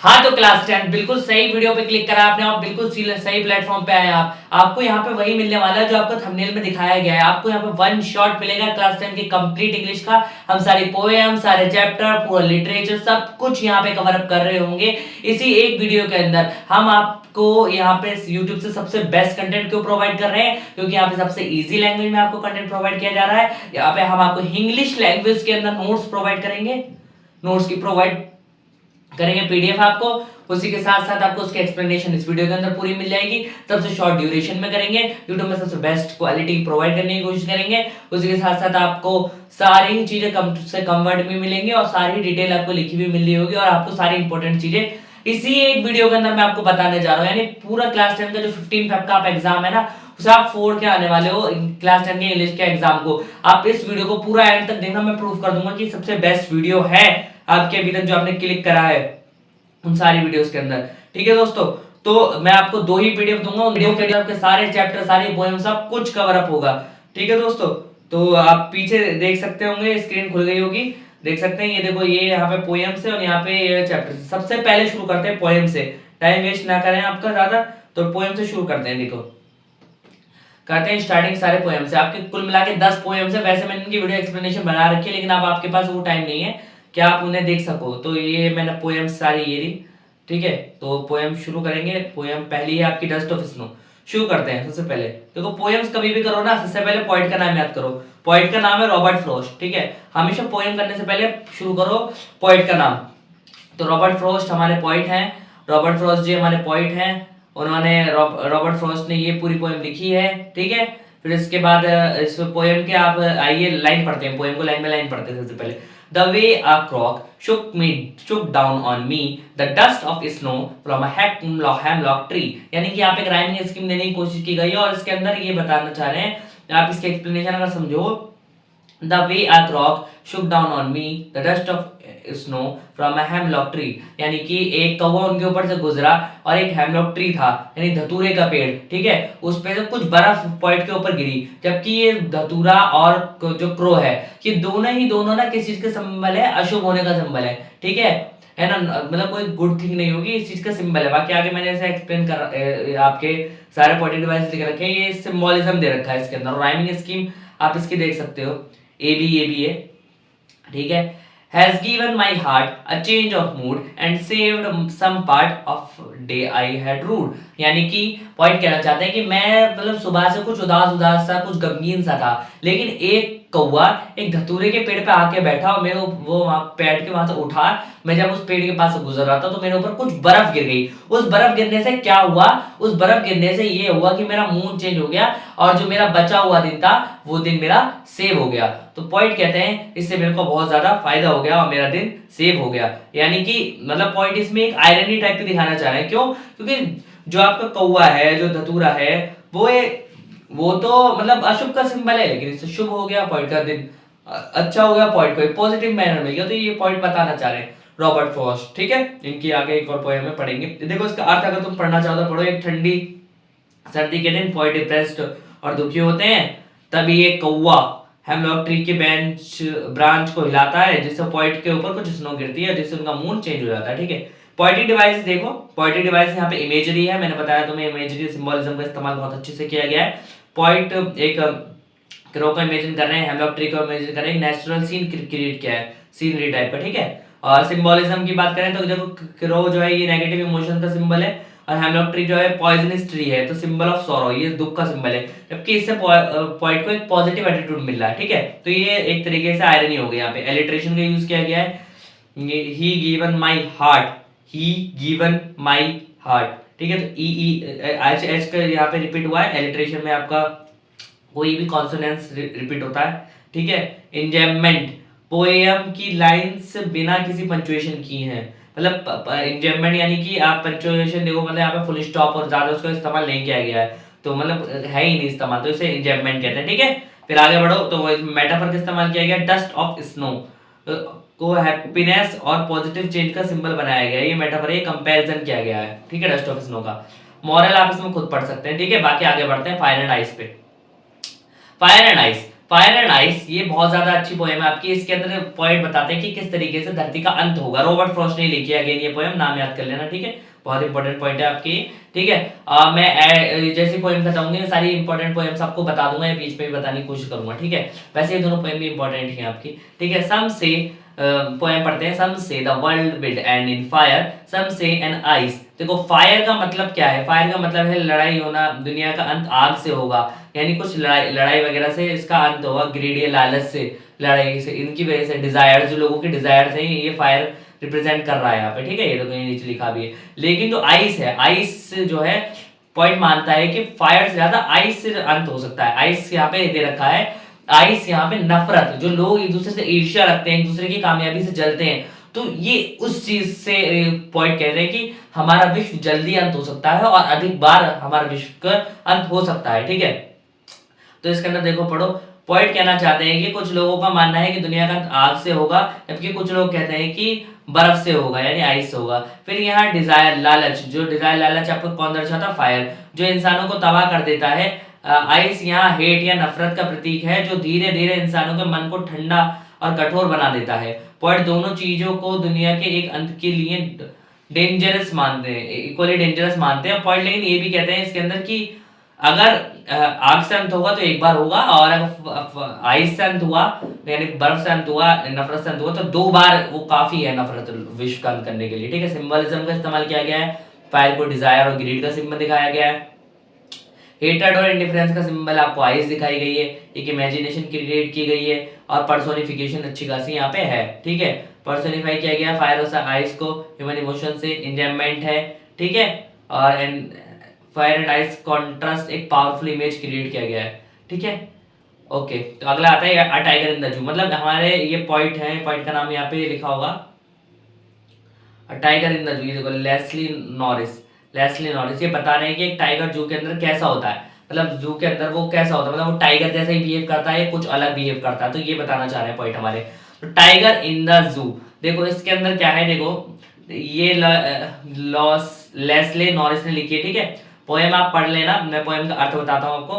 हाँ तो क्लास 10 बिल्कुल सही वीडियो पे क्लिक करा आपने, आप बिल्कुल सही प्लेटफॉर्म पे आए आप। आपको यहाँ पे वही मिलने वाला है जो आपको थंबनेल में दिखाया गया है। आपको यहाँ पे वन शॉट मिलेगा क्लास 10 की कंप्लीट इंग्लिश का। हम सारी पोएम, सारे चैप्टर, पूरा लिटरेचर सब कुछ यहाँ पे कवर अप कर रहे होंगे इसी एक वीडियो के अंदर। हम आपको यहाँ पे YouTube से सबसे बेस्ट कंटेंट क्यों प्रोवाइड कर रहे हैं? क्योंकि यहाँ पे सबसे इजी लैंग्वेज में आपको कंटेंट प्रोवाइड किया जा रहा है। यहाँ पे हम आपको इंग्लिश लैंग्वेज के अंदर नोट्स प्रोवाइड करेंगे, नोट्स की प्रोवाइड करेंगे पीडीएफ आपको। उसी के साथ साथ आपको उसकी एक्सप्लेनेशन इस वीडियो के अंदर पूरी मिल जाएगी। सबसे शॉर्ट ड्यूरेशन में करेंगे, यूट्यूब में सबसे बेस्ट क्वालिटी प्रोवाइड करने की कोशिश करेंगे। उसी के साथ साथ आपको सारी चीजें कम से कम वर्ड में मिलेंगी और सारी डिटेल आपको लिखी हुई मिल रही होगी और आपको सारी इंपॉर्टेंट चीजें इसी एक वीडियो के अंदर मैं आपको बताने जा रहा हूँ। यानी पूरा क्लास 10 का जो 15 फेब का आप एग्जाम है ना, उसे आप फोड़ के आने वाले हो क्लास 10 के इंग्लिश के एग्जाम को। आप इस वीडियो को पूरा एंड तक देखना, मैं प्रूव कर दूंगा कि सबसे बेस्ट वीडियो है आपके अभी तक जो आपने क्लिक करा है उन सारी वीडियोस के अंदर। ठीक है दोस्तों, तो मैं आपको 2 ही पीडीएफ दूंगा, वीडियो के अंदर आपके सारे चैप्टर, सारी पोएम सब कुछ कवर अप होगा। ठीक है दोस्तों, तो आप पीछे देख सकते होंगे, स्क्रीन खुल गई होगी, देख सकते हैं। ये देखो, ये यहाँ पे पोएम्स है और यहाँ पे ये चैप्टर। सबसे पहले शुरू करते हैं पोएम से, टाइम वेस्ट ना करें आपका ज्यादा, तो पोएम से शुरू करते हैं। देखो, कहते हैं स्टार्टिंग सारे पोएम से। आपके कुल मिला के 10 पोएम है। वैसे मैंने इनकी वीडियो एक्सप्लेनेशन बना रखी है, लेकिन अब आपके पास वो टाइम नहीं है कि आप उन्हें देख सको। तो ये मैंने पोएम सारी ये रही। ठीक है, तो पोएम शुरू करेंगे। पोएम पहली है आपकी डस्ट ऑफ स्नो। शुरू करते हैं। सबसे पहले देखो, पोएम्स कभी भी करो ना, सबसे पहले पोइट का नाम याद करो। पोइट का नाम है रॉबर्ट फ्रॉस्ट। ठीक है, हमेशा पोएम करने से पहले शुरू करो पोइट का नाम। तो रॉबर्ट फ्रॉस्ट हमारे पोइट हैं। रॉबर्ट फ्रॉस्ट जी हमारे पोइट हैं। उन्होंने रॉबर्ट फ्रॉस्ट ने ये पूरी पोएम लिखी है। ठीक है, फिर इसके बाद इस पोएम के आप आइए लाइन पढ़ते हैं। पोएम को लाइन बाय लाइन पढ़ते हैं। सबसे पहले, the way a crow shook down on me the dust of snow from a hemlock tree। यानी कि यहाँ पे एक राइमिंग स्कीम देने की कोशिश की गई है और इसके अंदर ये बताना चाह रहे हैं, आप इसके एक्सप्लेनेशन अगर समझो। The way a rock shook down on me the dust of snow from a hemlock tree। यानी कि एक कौवा उनके ऊपर से गुजरा और एक हेमलॉक ट्री था, यानी धतूरे का पेड़। ठीक है, उस पे से कुछ बर्फ पॉइंट के ऊपर गिरी। जबकि ये धतूरा और जो क्रो है, ये दोनों ना किस चीज का सिंबल है? अशुभ होने का सिंबल है। ठीक है ना, मतलब कोई गुड थिंग नहीं होगी, इस चीज का सिंबल है। बाकी आगे मैंने ऐसे एक्सप्लेन कर आपके सारे पॉइंट डिवाइस लिख रखे हैं। ये सिंबोलिज्म दे रखा है इसके अंदर। राइमिंग स्कीम आप इसकी देख सकते हो, ए बी है। ठीक है, has given my heart a change of mood and saved some part of day I had rued। यानी कि पॉइंट कहना चाहते हैं कि मैं मतलब सुबह से कुछ उदास उदास सा, कुछ गमगीन सा था, लेकिन एक कौवा एक धतूरे के पेड़ पे आके बैठा और मेरे वो वहां बैठ के वहां से उठा। मैं जब उस पेड़ के पास से गुजर रहा था तो मेरे ऊपर कुछ बर्फ गिर गई। उस बर्फ गिरने से क्या हुआ? उस बर्फ गिरने से ये हुआ कि मेरा मूड चेंज हो गया और जो मेरा बचा हुआ दिन था वो दिन मेरा सेव हो गया। तो पॉइंट कहते हैं इससे मेरे को बहुत ज्यादा फायदा हो गया और मेरा दिन सेव हो गया। यानी कि मतलब पॉइंट इसमें एक आयरनी टाइप की दिखाना चाह रहे हैं। क्यों? क्योंकि जो आपका कौवा है, जो धतूरा है, वो तो मतलब अशुभ का सिंबल है, लेकिन इससे शुभ हो गया, पॉइंट का दिन अच्छा हो गया, पॉइंट को एक पॉजिटिव मैनर मिल गया। तो ये पॉइंट बताना चाह रहे हैं रॉबर्ट फ्रॉस्ट। ठीक है, इनकी आगे एक और पोएम में पढ़ेंगे। देखो, इसका अर्थ अगर तुम पढ़ना चाहो तो पढ़ो। एक ठंडी सर्दी के दिन पॉइंट डिप्रेस्ड और दुखी होते हैं, तभी एक कौवा हेमलॉक ट्री के ब्रांच को हिलाता है, जिससे पॉइंट के ऊपर कुछ स्नो गिरती है, जिससे उनका मूड चेंज हो जाता है। ठीक है, पोएटिक डिवाइस देखो। पोएटिक डिवाइस यहाँ पे इमेजरी है। मैंने बताया तुम्हें इमेजरी सिंबोलिज्म का इस्तेमाल बहुत अच्छे से किया गया है। पॉइंट एक क्रो को इमेजिन कर रहे हैं, हेमलॉक ट्री को इमेजिन कर रहे हैं, नेचुरल सीन क्रिएट किया है, सीनरी टाइप का। ठीक है, और सिंबोलिज्म की बात करें तो देखो, क्रो जो है ये नेगेटिव इमोशन का सिंबल है और हेमलॉक ट्री जो है पॉइजनस ट्री है, तो सिंबल ऑफ सॉरो, ये दुख का सिंबल है। जबकि इससे पॉइंट को एक पॉजिटिव एटीट्यूड मिल रहा है। ठीक है, तो ये एक तरीके से आयरनी हो गई। यहाँ पे एलिट्रेशन का यूज किया गया है। He given my heart, he given my heart. ठीक है, तो एच का यहाँ पे रिपीट हुआ है। एलिट्रेशन में आपका कोई भी कॉन्सोनेंस रिपीट होता है। ठीक है, इंजेममेंट, पोएम की लाइंस बिना किसी पंचुएशन की है। मतलब इंजेममेंट यानी कि आप पंचुएशन देखो, मतलब यहाँ पे फुल स्टॉप और ज्यादा उसका इस्तेमाल नहीं किया गया है, तो मतलब है ही नहीं इस्तेमाल, तो इसे इंजेममेंट कहते हैं। ठीक है, फिर आगे बढ़ो तो मेटाफर का इस्तेमाल किया गया, डस्ट ऑफ स्नो को हैप्पीनेस और पॉजिटिव चेंज का सिंबल बनाया गया है। ये मेटाफर है, कंपैरिजन किया गया है। ठीक है, डस्ट ऑफ स्नो का मॉरल आप इसमें खुद पढ़ सकते हैं। ठीक है, बाकी आगे बढ़ते हैं फायर एंड आइस पे। Fire and ice, fire and ice, ये बहुत ज्यादा अच्छी पोएम है आपकी। इसके अंदर पॉइंट बताते हैं कि किस तरीके से धरती का अंत होगा। रॉबर्ट फ्रॉस्ट ने लिखी है अगेन ये पोएम, नाम याद कर लेना, ठीक है, बहुत इंपॉर्टेंट पॉइंट है आपकी, ठीक है। मैं जैसी पोएम बताऊंगी मैं सारी इंपॉर्टेंट पोएम्स आपको बता दूंगा, या बीच में भी बताने की कोशिश करूंगा, ठीक है। वैसे ये दोनों पोएम भी इंपॉर्टेंट है आपकी, ठीक है। सम से पोएम पढ़ते हैं। Some say the world will end in fire, some say in ice. देखो फायर का मतलब क्या है, फायर का मतलब है लड़ाई होना, दुनिया का अंत आग से होगा, यानी कुछ लड़ाई वगैरह से इसका अंत होगा, ग्रीड या लालच से, लड़ाई से, इनकी वजह से, डिजायर, जो लोगों के डिजायर से ये फायर रिप्रेजेंट कर रहा है यहाँ पे, ठीक है। ये तो कहीं नीचे लिखा भी है। लेकिन जो आइस है, आइस जो है पॉइंट मानता है कि फायर से ज्यादा आइस से अंत हो सकता है। आइस यहाँ पे दे रखा है, आइस यहाँ पे नफरत, जो लोग एक दूसरे से ईर्ष्या रखते हैं, एक दूसरे की कामयाबी से जलते हैं, तो ये उस चीज से पॉइंट कह रहे हैं कि हमारा विश्व जल्दी अंत हो सकता है और अधिक बार हमारा विश्व का अंत हो सकता है, ठीक है। तो इसके अंदर देखो पढ़ो, पॉइंट कहना चाहते हैं कि कुछ लोगों का मानना है कि दुनिया का अंत आग से होगा, जबकि कुछ लोग कहते हैं कि बर्फ से होगा, यानी आइस से होगा। फिर यहाँ डिजायर, लालच, जो डिजायर लालच आपको कौन दर्शाता, फायर, जो इंसानों को तबाह कर देता है। आइस यहाँ हेट या नफरत का प्रतीक है, जो धीरे धीरे इंसानों के मन को ठंडा और कठोर बना देता है। पॉइंट दोनों चीजों को दुनिया के एक अंत के लिए डेंजरस मानते हैं, इक्वली डेंजरस मानते हैं पॉइंट। लेकिन ये भी कहते हैं इसके अंदर कि अगर आग से अंत होगा तो एक बार होगा, और अगर आइस से अंत हुआ यानी बर्फ से अंत हुआ, नफरत से अंत हुआ, तो 2 बार वो काफी है नफरत विश्व का अंत करने के लिए, ठीक है। सिंबलिज्म का इस्तेमाल किया गया है, फायर को डिजायर और ग्रीड का सिंबल दिखाया गया है। हेटेड और इंडिफरेंस का सिंबल आपको आइस दिखाई गई है, एक इमेजिनेशन क्रिएट की गई है, और पर्सोनिफिकेशन अच्छी खासी यहाँ पे है, ठीक है। पर्सोनिफाई किया गया फायर और आइस को ह्यूमन इमोशन से, एंजॉयमेंट है, ठीक है। और फायर एंड आइस कॉन्ट्रास्ट एक पावरफुल इमेज क्रिएट किया गया है, ठीक है। ओके, तो अगला आता है a tiger in the zoo, मतलब हमारे ये पॉइंट है, पॉइंट का नाम यहाँ पे लिखा होगा a tiger in the zoo. ये देखो लेस्ली नॉरिस, लेस्ली नॉरिस ये बता रहे हैं कि एक टाइगर जू के अंदर कैसा होता है, मतलब जू के अंदर वो कैसा होता है, मतलब वो टाइगर जैसा ही बिहेव करता है, कुछ अलग बिहेव करता है, तो ये बताना चाह रहे हैं पॉइंट हमारे। तो टाइगर इन द जू, देखो इसके अंदर क्या है, देखो ये लॉस लेस्ले नॉरिस ने लिखी है, ठीक है। पोएम आप पढ़ लेना, मैं पोएम का अर्थ बताता हूँ आपको,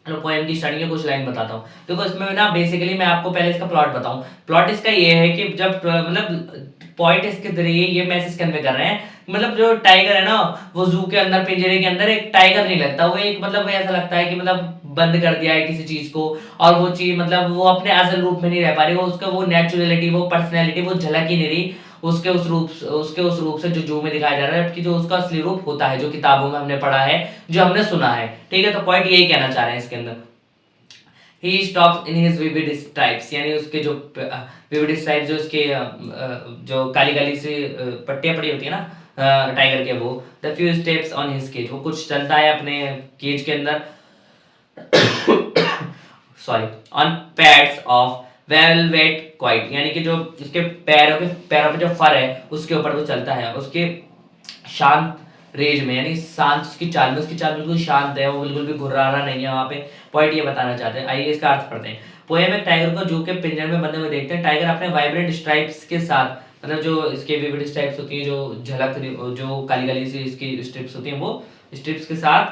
तो पोएम की स्टार्टिंग में कुछ लाइन बताता हूँ। देखो इसमें ना बेसिकली मैं आपको पहले इसका प्लॉट बताऊं। प्लॉट इसका ये है कि जब मतलब पॉइंट इसके जरिए ये मैसेज कन्वे कर रहे हैं, मतलब जो टाइगर है ना वो जू के अंदर, पिंजरे के अंदर एक टाइगर नहीं लगता, वो एक मतलब ऐसा लगता है कि मतलब बंद कर दिया है किसी चीज को, और वो चीज मतलब वो अपने असल रूप में नहीं रह पा रही, वो उसका वो नेचुरलिटी, वो पर्सनैलिटी वो झलक ही नहीं रही उसके उस रूप से जो जू में दिखाया जा रहा है, जबकि जो उसका असली रूप होता है, जो किताबों में हमने पढ़ा है, जो हमने सुना है, ठीक है। तो पॉइंट यही कहना चाह रहे हैं इसके अंदर। He stops in his vivid stripes, यानी उसके जो vivid stripes, जो उसके जो काली काली सी पट्टियां पड़ी होती है ना टाइगर के, वो the few steps on his cage, वो कुछ चलता है अपने केज के अंदर sorry on pads of velvet quite, यानी कि जो उसके पैरों पे जो फर है उसके ऊपर वो चलता है, उसके शांत रेज में, यानी शांत उसकी चाल में, उसकी चाल बिल्कुल शांत है, वो बिल्कुल भी घुर्राना नहीं है वहां पे। पॉइंट ये बताना चाहते हैं, आइए इसका अर्थ पढ़ते हैं। पोएम में टाइगर को जू के पिंजरे में बंधे हुए देखते हैं। टाइगर अपने वाइब्रेंट स्ट्राइप्स के साथ, मतलब जो इसके विविड स्ट्राइप्स होती है, जो झलक, जो काली काली सी इसकी स्ट्रिप्स होती हैं, वो स्ट्रिप्स के साथ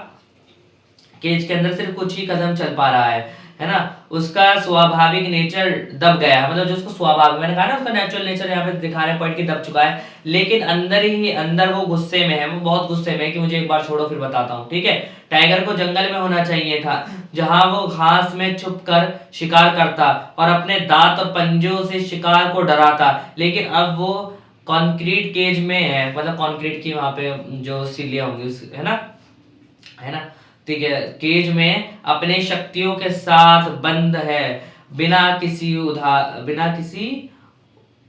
केज के अंदर सिर्फ कुछ ही कदम चल पा रहा है ना। उसका स्वाभाविक नेचर दब गया है, मतलब जो उसको स्वाभाविक, मैंने कहा ना उसका नेचुरल नेचर यहाँ पे दिखा रहे पॉइंट की दब चुका है, लेकिन अंदर ही अंदर वो गुस्से में है, वो बहुत गुस्से में है कि मुझे एक बार छोड़ो फिर बताता हूँ, ठीक है। टाइगर को जंगल में होना चाहिए था, जहां वो घास में छुप कर शिकार करता और अपने दांत और पंजों से शिकार को डराता, लेकिन अब वो कॉन्क्रीट केज में है, मतलब कॉन्क्रीट की वहां पे जो सीलियां होंगी, है ना, ठीक है, केज में अपने शक्तियों के साथ बंद है, बिना किसी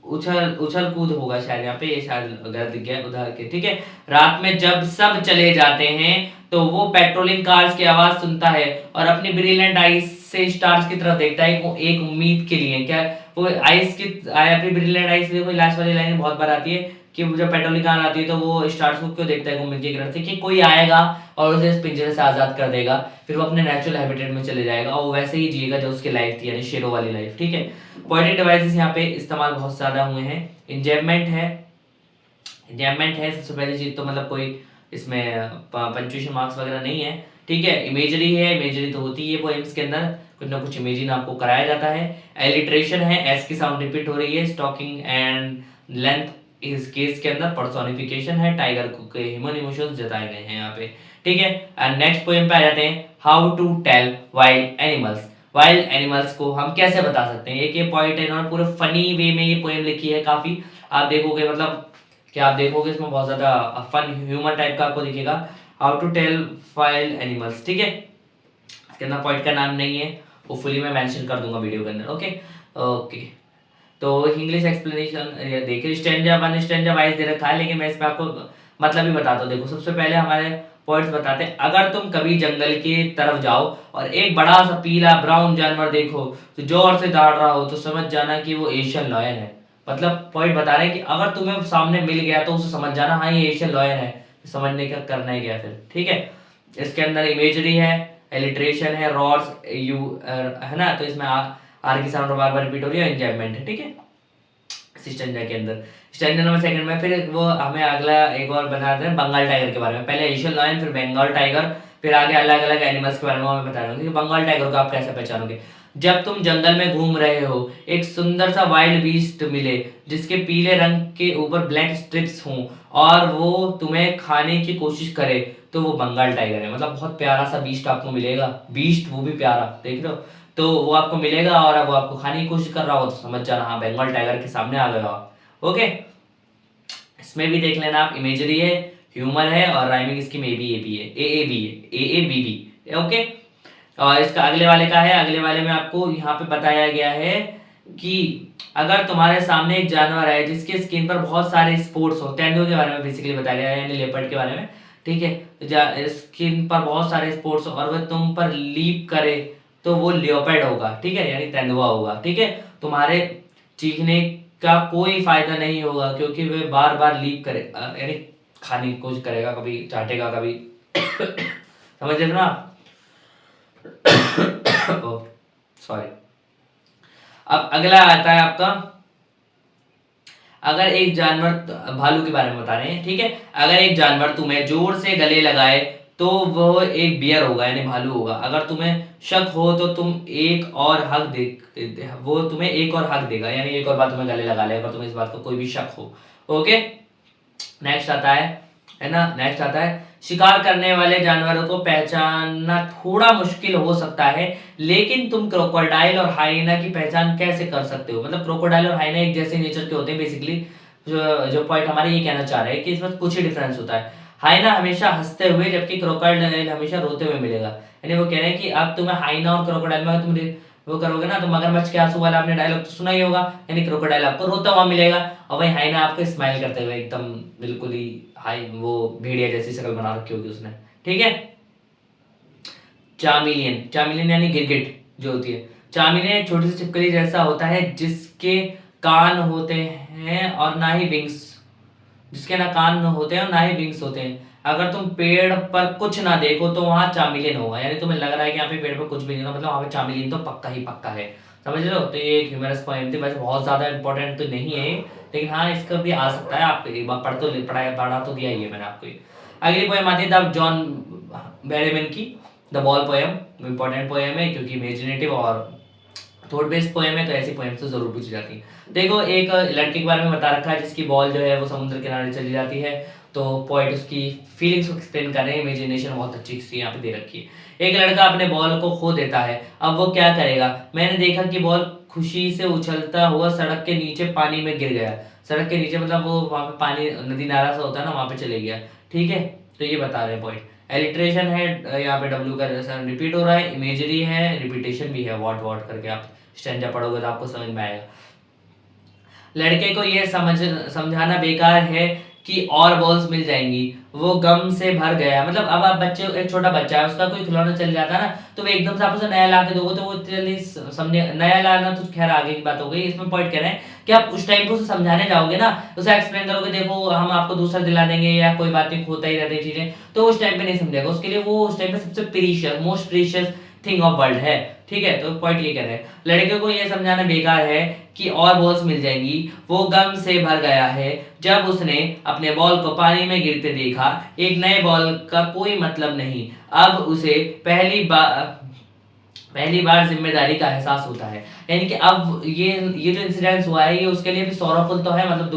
उछल उछल कूद होगा शायद यहाँ पे, ये शायद गलत दिख गया उधर के, ठीक है। रात में जब सब चले जाते हैं तो वो पेट्रोलिंग कार्स की आवाज सुनता है और अपनी ब्रिलियंट आईज से स्टार्स की तरफ देखता है, एक उम्मीद के लिए, क्या वो आईज की अपनी ब्रिलियंट आईज से, कोई लास्ट वाली लाइन बहुत बार आती है कि जब पेट्रोलिंग कार आती है तो वो स्टार्स को क्यों देखता है उम्मीद की तरफ से, कि कोई आएगा और उसे इस पिंजरे से आजाद कर देगा, फिर वो अपने नेचुरल हैबिटेट में चले जाएगा और वो वैसे ही जिएगा जो उसकी लाइफ थी, यानी शेरों वाली लाइफ, ठीक है। पोएटिक डिवाइसेस यहाँ पे इस्तेमाल बहुत ज्यादा हुए हैं। इंजॉयमेंट है सबसे पहली चीज, तो मतलब कोई इसमें पंक्चुएशन मार्क्स वगैरह नहीं है, ठीक है। इमेजरी है, इमेजरी तो होती है पोएम्स के अंदर। कुछ ना कुछ इमेजिन आपको कराया जाता है। एलिट्रेशन है, एस की साउंड रिपीट हो रही है। स्टॉकिंग एंड लेंथ इस केस के अंदर पर्सोनिफिकेशन है, टाइगर के ह्यूमन इमोशंस जताए गए हैं यहाँ पे, ठीक है। एंड नेक्स्ट पोएम पे आ जाते हैं, how to tell wild animals. Wild animals को हम कैसे बता सकते हैं। एक ये पॉइंट है, इन्होंने पूरे फनी वे में ये पोएम लिखी है काफी, आप देखोगे मतलब कि आप देखोगे इसमें बहुत ज्यादा फन ह्यूमर टाइप का आपको दिखेगा। How to tell wild animals, ठीक है। इसके अंदर पॉइंट का नाम नहीं है, वो फुली मैं मेंशन कर दूंगा वीडियो के अंदर, ओके ओके। तो इंग्लिश एक्सप्लेनेशन देखिए, स्टैंजा वन स्टैंजा वाइज दे रखा है, लेकिन मैं इसमें आपको मतलब ही बताता हूँ। देखो सबसे पहले हमारे पॉइंट्स बताते हैं, अगर तुम कभी जंगल की तरफ जाओ और एक बड़ा सा पीला ब्राउन जानवर देखो तो जोर से दौड़ रहा हो तो समझ जाना कि वो एशियन लॉयन है। मतलब पॉइंट बता रहे हैं कि अगर तुम्हें सामने मिल गया तो उसे समझ जाना हाँ ये एशियन लॉयन है, समझने का करना ही क्या फिर, ठीक है। इसके अंदर इमेजरी है, एलिट्रेशन है, रॉड्स यू है ना, तो इसमें आर की साउंड बार बार रिपीट हो रही है, एंजॉयमेंट है, ठीक है। स्टैंजा के अंदर स्टैंडर्ड नंबर सेकंड में फिर वो हमें अगला एक और बताते हैं बंगाल टाइगर के बारे में। पहले एशियन लायन, फिर बंगाल टाइगर, फिर आगे अलग अलग एनिमल्स के बारे में हमें बता रहे हैं। बंगाल टाइगर को आप कैसे पहचानोगे, जब तुम जंगल में घूम रहे हो, एक सुंदर सा वाइल्ड बीस्ट मिले जिसके पीले रंग के ऊपर ब्लैक स्ट्रिप्स हों और वो तुम्हें खाने की कोशिश करे, तो वो बंगाल टाइगर है। मतलब बहुत प्यारा सा बीस्ट आपको मिलेगा, बीस्ट वो भी प्यारा, देख रहे हो, तो वो आपको मिलेगा और वो आपको खाने की कोशिश कर रहा हो तो समझ जाना हाँ बंगाल टाइगर के सामने आ गए हो आप, ओके। इसमें भी देख लेना आप, इमेजरी है, ह्यूमर है और राइमिंग इसकी मे बी ए बी है, ए बी है, ए बी बी, ओके। और इसका अगले वाले का है, अगले वाले में आपको यहाँ पे बताया गया है कि अगर तुम्हारे सामने एक जानवर है जिसके स्किन पर बहुत सारे स्पॉट्स हो, तेंदुए के बारे में बेसिकली बताया गया है, यानी लेपर्ड के बारे में, ठीक है। स्किन पर बहुत सारे स्पॉट्स और वह तुम पर लीप करे तो वो लियोपर्ड होगा, ठीक है, यानी तेंदुआ होगा, ठीक है। तुम्हारे चीखने का कोई फायदा नहीं होगा क्योंकि वह बार बार लीप करे, यानी खाने की कोशिश करेगा, कभी चाटेगा कभी समझ रहे हो ना। सॉरी। अब अगला आता है आपका, अगर एक जानवर, भालू के बारे में बता रहे हैं, ठीक है। अगर एक जानवर तुम्हें जोर से गले लगाए तो वो एक बियर होगा, यानी भालू होगा। अगर तुम्हें शक हो तो तुम एक और हक दे, वो तुम्हें एक और हक देगा, यानी एक और बार तुम्हें गले लगा लेगा अगर तुम्हें इस बात को कोई भी शक हो, ओके। नेक्स्ट आता है ना, नेक्स्ट आता है, शिकार करने वाले जानवरों को पहचानना थोड़ा मुश्किल हो सकता है, लेकिन तुम क्रोकोडाइल और हाइना की पहचान कैसे कर सकते हो। मतलब क्रोकोडाइल और हाइना एक जैसे नेचर के होते हैं बेसिकली। जो पॉइंट हमारे ये कहना चाह रहे हैं कि इसमें कुछ ही डिफरेंस होता है। हाइना हमेशा हंसते हुए जबकि क्रोकोडाइल हमेशा रोते हुए मिलेगा। यानी वो कह रहे हैं कि अब तुम्हें हाइना और क्रोकोडाइल में तुम वो करोगे ना तो मगरमच्छ के आंसू वाला आपने डायलॉग तो सुना ही होगा, यानी क्रोकोडाइल आपको रोता हुआ मिलेगा और वही हाइना आपको स्माइल करते हुए, एकदम बिल्कुल ही हाई वो भेड़िया जैसी शक्ल बना रखी होगी उसने, ठीक है। चामिलियन, चामिलियन यानी गिरगिट जो होती है। चामिलियन एक छोटी सी छिपकली जैसा होता है जिसके कान होते हैं और ना ही विंग्स, जिसके ना कान होते हैं और ना ही विंग्स होते हैं। अगर तुम पेड़ पर कुछ ना देखो तो वहां चामिलियन होगा, यानी तुम्हें लग रहा है कि यहाँ पे पेड़ पर कुछ भी नहीं होगा, मतलब वहां पे चामिलियन तो पक्का ही पक्का है, समझ रहे हो। तो ये एक ह्यूमरस पोएम थी, वैसे बहुत ज्यादा इंपॉर्टेंट तो नहीं है लेकिन हाँ इसका भी आ सकता है, आप एक बार पढ़ा तो दिया ही है मैंने आपको। अगली पोएम आती है द जॉन बेरेमन की the ball poem. Important poem है क्योंकि इमेजिनेटिव और थॉट बेस्ड पोएम है, तो ऐसी पोएम तो जरूर पूछी जाती है। देखो एक लड़के के बारे में बता रखा है जिसकी बॉल जो है वो समुद्र किनारे चली जाती है, तो पॉइंट उसकी फीलिंग्स को एक्सप्लेन कर रहे हैं, इमेजिनेशन बहुत अच्छी सी यहाँ पे दे रखी है। एक लड़का अपने बॉल को खो देता है, अब वो क्या करेगा। मैंने देखा कि बॉल खुशी से उछलता हुआ सड़क के नीचे पानी में गिर गया। सड़क के नीचे मतलब वो वहाँ पे पानी नदी नाला सा होता है ना, वहाँ पे चले गया, ठीक है। तो ये बता रहे हैं पॉइंट। एलिट्रेशन है, यहाँ पे डब्ल्यू का रिपीट हो रहा है, इमेजरी है, रिपीटेशन भी है, वॉट वॉट करके आप स्टैंजा पढ़ोगे तो आपको समझ में आएगा। लड़के को यह समझाना बेकार है कि और बॉल्स मिल जाएंगी, वो गम से भर गया। मतलब अब आप बच्चे, एक छोटा बच्चा है उसका कोई खिलौना चल जाता है ना, तो वो एकदम से आप उसे नया ला के दोगे तो वो जल्दी समझे, नया लाना तो खैर आगे की बात हो गई। इसमें पॉइंट कह रहे हैं कि आप उस टाइम पे उसे समझाने जाओगे ना, उसे एक्सप्लेन करोगे, देखो हम आपको दूसरा दिला देंगे या कोई बात नहीं, होता ही रहती चीजें, तो उस टाइम पे नहीं समझेगा। उसके लिए वो उस टाइम पे सबसे precious, most precious thing of world है, ठीक है। तो पॉइंट ये कह रहे हैं, लड़के को यह समझाना बेकार है कि और बॉल्स मिल जाएंगी, वो गम से भर गया है जब उसने अपने बॉल को पानी में गिरते देखा। एक नए बॉल का कोई मतलब नहीं, अब उसे पहली बार जिम्मेदारी का एहसास होता है। यानी कि अब ये जो इंसिडेंस हुआ है ये उसके लिए भी सॉरोफुल तो है, मतलब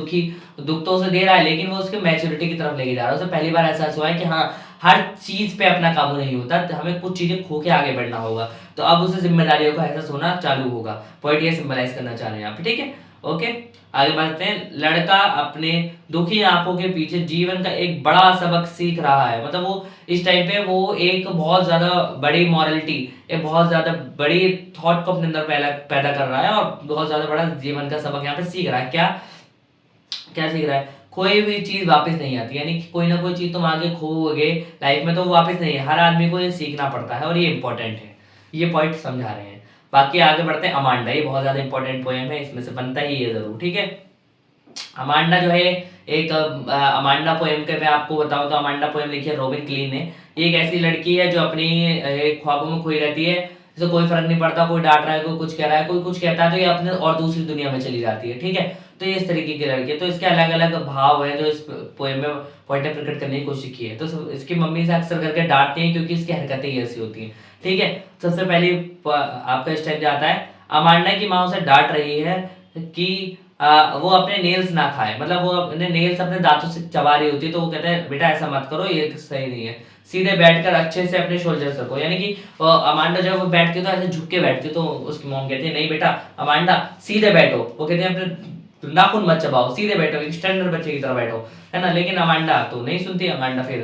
दुख तो उसे दे रहा है, लेकिन वो उसके मैच्योरिटी की तरफ लेके जा रहा है। उसे पहली बार एहसास हुआ है कि हाँ, हर चीज पे अपना काबू नहीं होता, तो हमें कुछ चीजें खो के आगे बढ़ना होगा। तो अब उसे जिम्मेदारियों का एहसास होना चालू होगा। पॉइंट ये सिंबलाइज करना चाह रहे हैं यहाँ पे, ठीक है। ओके, आगे बढ़ते हैं। लड़का अपने दुखी आंखों के पीछे जीवन का एक बड़ा सबक सीख रहा है। मतलब वो इस टाइम पे वो एक बहुत ज्यादा बड़ी मॉरलिटी, एक बहुत ज्यादा बड़ी थॉट को अपने अंदर पैदा कर रहा है और बहुत ज्यादा बड़ा जीवन का सबक यहाँ पे सीख रहा है। क्या क्या सीख रहा है? कोई भी चीज वापस नहीं आती, यानी कि कोई ना कोई चीज तुम आगे खोओगे लाइफ में तो वो वापस नहीं है। हर आदमी को ये सीखना पड़ता है और ये इंपॉर्टेंट है। ये पॉइंट समझा रहे हैं। बाकी आगे बढ़ते हैं। अमांडा, ये बहुत ज्यादा इंपॉर्टेंट पोएम है, इसमें से बनता ही ये जरूर, ठीक है। अमांडा जो है एक अमांडा पोएम के मैं आपको बताऊं तो अमांडा पोएम लिखी है रॉबिन क्लीन ने। ये एक ऐसी लड़की है जो अपनी ख्वाबों में खोई रहती है। इसे कोई फर्क नहीं पड़ता, कोई डांट रहा है, कोई कुछ कह रहा है, कोई कुछ कहता है तो ये अपने और दूसरी दुनिया में चली जाती है, ठीक है। तो ये इस तरीके की लड़की है। तो इसके अलग अलग भाव है जो इस पोएम में पॉइंट प्रकट करने की कोशिश की है। तो इसकी मम्मी से अक्सर करके डांटती हैं क्योंकि इसकी हरकतें ही ऐसी होती हैं, ठीक है। सबसे पहले आपका स्टेप जाता है, अमांडा की माँ उसे डांट रही है कि वो अपने नेल्स ना खाए। मतलब वो अपने नेल्स अपने दांतों से चबा रही होती है, तो वो कहते हैं बेटा ऐसा मत करो, ये सही नहीं है, सीधे बैठकर अच्छे से अपने शोल्डर्स रखो। यानी कि अमांडा जब वो बैठती है तो ऐसे झुक के बैठती है, तो उसकी मॉम कहती है नहीं बेटा अमांडा सीधे बैठो। वो कहते हैं अपने नाखून मत चबाओ, सीधे बैठो, एक स्टैंडर्ड बच्चे की तरह बैठो, है ना। लेकिन अमांडा तो नहीं सुनती। अमांडा फिर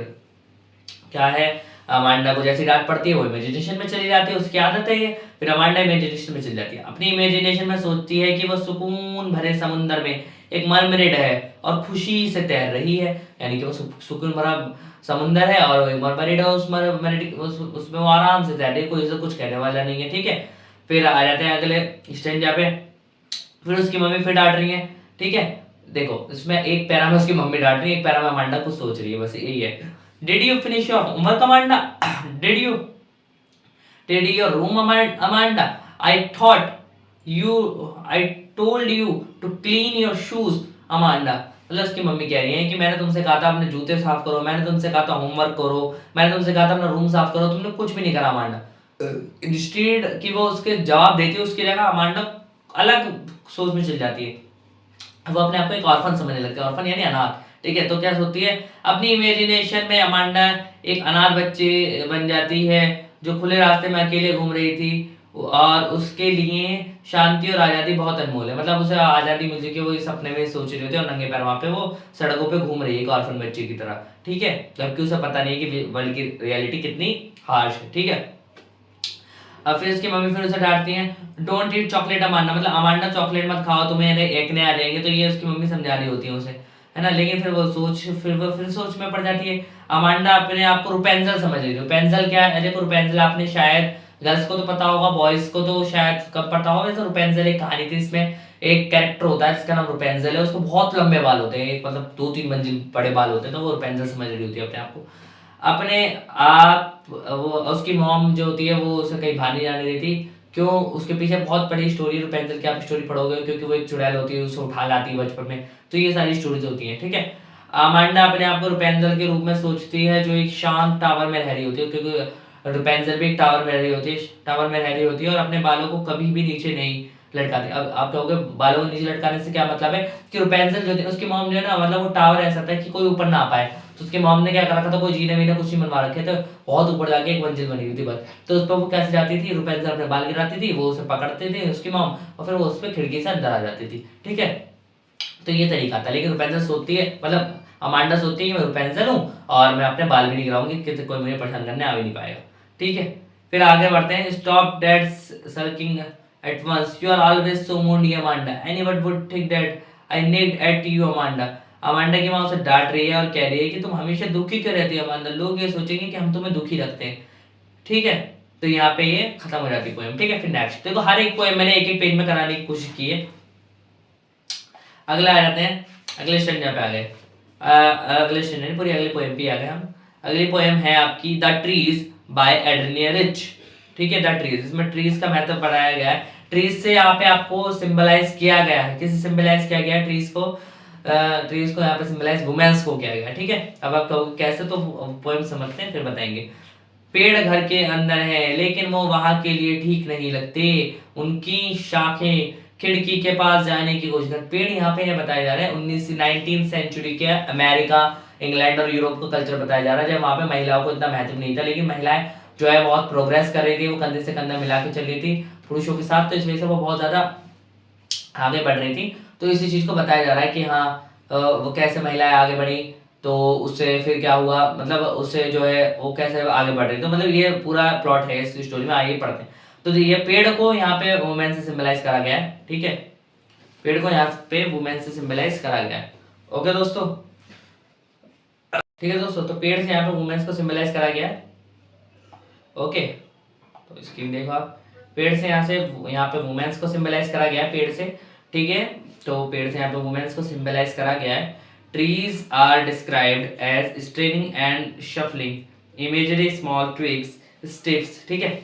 क्या है, अमांडा को जैसी डांट पड़ती है वो इमेजिनेशन में चली जाती है, उसकी आदत है ये। फिर अमांडा इमेजिनेशन में चली जाती है, अपनी इमेजिनेशन में सोचती है कि वह सुकून भरे समुद्र में एक मरमरेड है और खुशी से तैर रही है। यानी कि वो सुकून भरा समुद्र है और एक मरमरेड है, उस मरमरेड उसमें वो आराम से तैर रही है, कोई उसे कुछ कहने वाला नहीं है, ठीक है। फिर आ जाते हैं अगले स्टेंजा पे। फिर उसकी मम्मी फिर डांट रही है, ठीक है। देखो इसमें एक पैरा में उसकी मम्मी डांट रही है, एक पैरा में अमांडा कुछ सोच रही है, बस यही है। Did you finish your homework, Amanda? Did you did your room, Amanda? I told you to clean your shoes, Amanda. मतलब उसकी मम्मी कह रही है कि मैंने तुमसे कहा था अपने जूते साफ करो, मैंने तुमसे कहा था होमवर्क करो, मैंने तुमसे कहा था अपना रूम साफ करो, तुमने कुछ भी नहीं करा अमांडा। इंस्टेड कि वो उसके जवाब देती है, उसकी जगह अमांडा अलग सोच में चल जाती है। वो अपने आप को एक ऑर्फन समझने लगती है, ऑर्फन यानी अनाथ, ठीक है। तो क्या सोचती है, अपनी इमेजिनेशन में अमांडा एक अनाथ बच्चे बन जाती है जो खुले रास्ते में अकेले घूम रही थी और उसके लिए शांति और आज़ादी बहुत अनमोल है। मतलब उसे आज़ादी मिल चुकी है, वो इस सपने में सोच रही होती है और नंगे पैर वहाँ पे वो सड़कों पे घूम रही है एक ऑर्फन बच्चे की तरह, ठीक है। जबकि उसे पता नहीं है कि वर्ल्ड की रियलिटी कितनी हार्श है, ठीक है। अब फिर उसकी मम्मी फिर उसे डांटती है, डोंट ईट चॉकलेट अमांडा, मतलब अमांडा चॉकलेट मत खाओ, तुम्हें एक नया आ जाएंगे। तो ये उसकी मम्मी समझा रही होती है उसे, है ना। लेकिन फिर वो सोच में पड़ जाती है। अमांडा अपने आप को रुपेंजल समझ रही है। रुपेंजल क्या है? देखो रुपेंजल आपने शायद गर्ल्स को तो पता होगा, बॉयज को तो शायद कब पता होगा। वैसे रुपेंजल एक कहानी थी, इसमें एक कैरेक्टर होता है जिसका नाम रुपेंजल है, उसको बहुत लंबे बाल होते हैं, एक मतलब 2-3 मंजिल बड़े बाल होते हैं, तो वो रुपेंजल समझ रही होती है अपने आप को। अपने आप वो उसकी मॉम जो होती है वो उसे कहीं बाहर नहीं जाने देती। क्यों? उसके पीछे बहुत बड़ी स्टोरी, रुपेंजल की आप स्टोरी पढ़ोगे, क्योंकि वो एक चुड़ैल होती है, उसे उठा लाती है बचपन में। तो ये सारी स्टोरीज होती हैं, ठीक है। अमांडा अपने आप को रुपेंजल के रूप में सोचती है जो एक शांत टावर में रह रही होती है, क्योंकि रुपेंजल भी एक टावर में रह रही होती है, टावर में रह रही होती है और अपने बालों को कभी भी नीचे नहीं लटकाती। अब आप कहोगे बालों को नीचे लटकाने से क्या मतलब है? कि रुपेंजल जो थी उसकी मॉम जो है ना, मतलब वो टावर ऐसा था कि कोई ऊपर ना आ पाए, तो उसके मॉम ने क्या करा था, कोई जीने वीने कुछ नहीं बनवा रखे थे, बहुत ऊपर जाके एक मंजिल बनी हुई थी बस। तो उस पर वो कैसे जाती थी, रुपेंजल अपने बाल गिराती थी, वो उसे पकड़ते थे उसकी मॉम और फिर वो उस पर खिड़की से अंदर आ जाती थी, ठीक है। तो ये तरीका था। लेकिन रुपेंजल सोचती है, मतलब अमांडा सोचती है कि मैं रुपेंजल हूँ और मैं अपने बाल भी नहीं गिराऊंगी कि कोई मुझे परेशान करने आ भी नहीं पाएगा, ठीक है। फिर आगे बढ़ते हैं। Stop that sulking at once, you are always so moody Amanda, anyone would think that I need at you Amanda. Amanda की माँ उसे डांट रही है और कह रही है कि तुम हमेशा दुखी क्यों रहती है अमांडा, लोग ये सोचेंगे कि हम तुम्हें दुखी रखते हैं, ठीक है। तो यहाँ पे ये खत्म हो जाती है पोएम, ठीक है। फिर नेक्स्ट देखो, हर एक पोएम मैंने एक एक पेज में कराने की कोशिश की है। अगला आ जाते हैं, अगले स्टैंजा पे आ गए। अगले स्टैंजा पूरी अगली पोएम पे आ गए हम। अगली पोएम है आपकी द ट्रीज बाय एड्रिनिया रिच, ठीक है। द ट्रीज, इसमें ट्रीज का महत्व पढ़ाया गया है। ट्रीज से यहाँ पे आपको सिंबलाइज किया गया है, किसे सिंबलाइज किया गया है? ट्रीज को यहाँ पे सिंबलाइज वुमेन्स को किया गया है, ठीक है। अब आप कहोगे कैसे, तो पोएम समझते हैं फिर बताएंगे। पेड़ घर के अंदर है लेकिन वो वहां के लिए ठीक नहीं लगते, उनकी शाखें खिड़की के पास जाने की कोशिश कर। पेड़ यहाँ पे ये बताया जा रहा है 19 सेंचुरी के अमेरिका, इंग्लैंड और यूरोप का कल्चर बताया जा रहा है, जब वहां पे महिलाओं को इतना महत्व नहीं था, लेकिन महिलाएं जो है बहुत प्रोग्रेस कर रही थी, वो कंधे से कंधा मिला के चल रही थी पुरुषों के साथ, तो इस वजह से वो बहुत ज्यादा आगे बढ़ रही थी। तो इसी चीज को बताया जा रहा है कि हाँ वो कैसे महिलाएं आगे बढ़ी, तो उससे फिर क्या हुआ, मतलब उससे जो है वो कैसे आगे बढ़ रही, तो मतलब ये पूरा प्लॉट है इस स्टोरी में, आगे पढ़ते हैं। तो ये पेड़ को यहाँ पे वुमेन से सिंबलाइज करा गया है, ठीक है, पेड़ को यहाँ पे वुमेन से सिंबलाइज करा गया है। ओके दोस्तों, ठीक है दोस्तों, तो पेड़ से यहाँ पे वुमेन्स को सिंबलाइज करा गया है। ओके, तो स्क्रीन देखो आप, पेड़ से यहाँ पे वुमेन्स को सिंबलाइज करा गया है पेड़ से, ठीक है, तो पेड़ से यहाँ पे वुमेन्स को सिंबलाइज करा गया है। Trees are described as straining and shuffling imagery small twigs stiffs, ठीक है।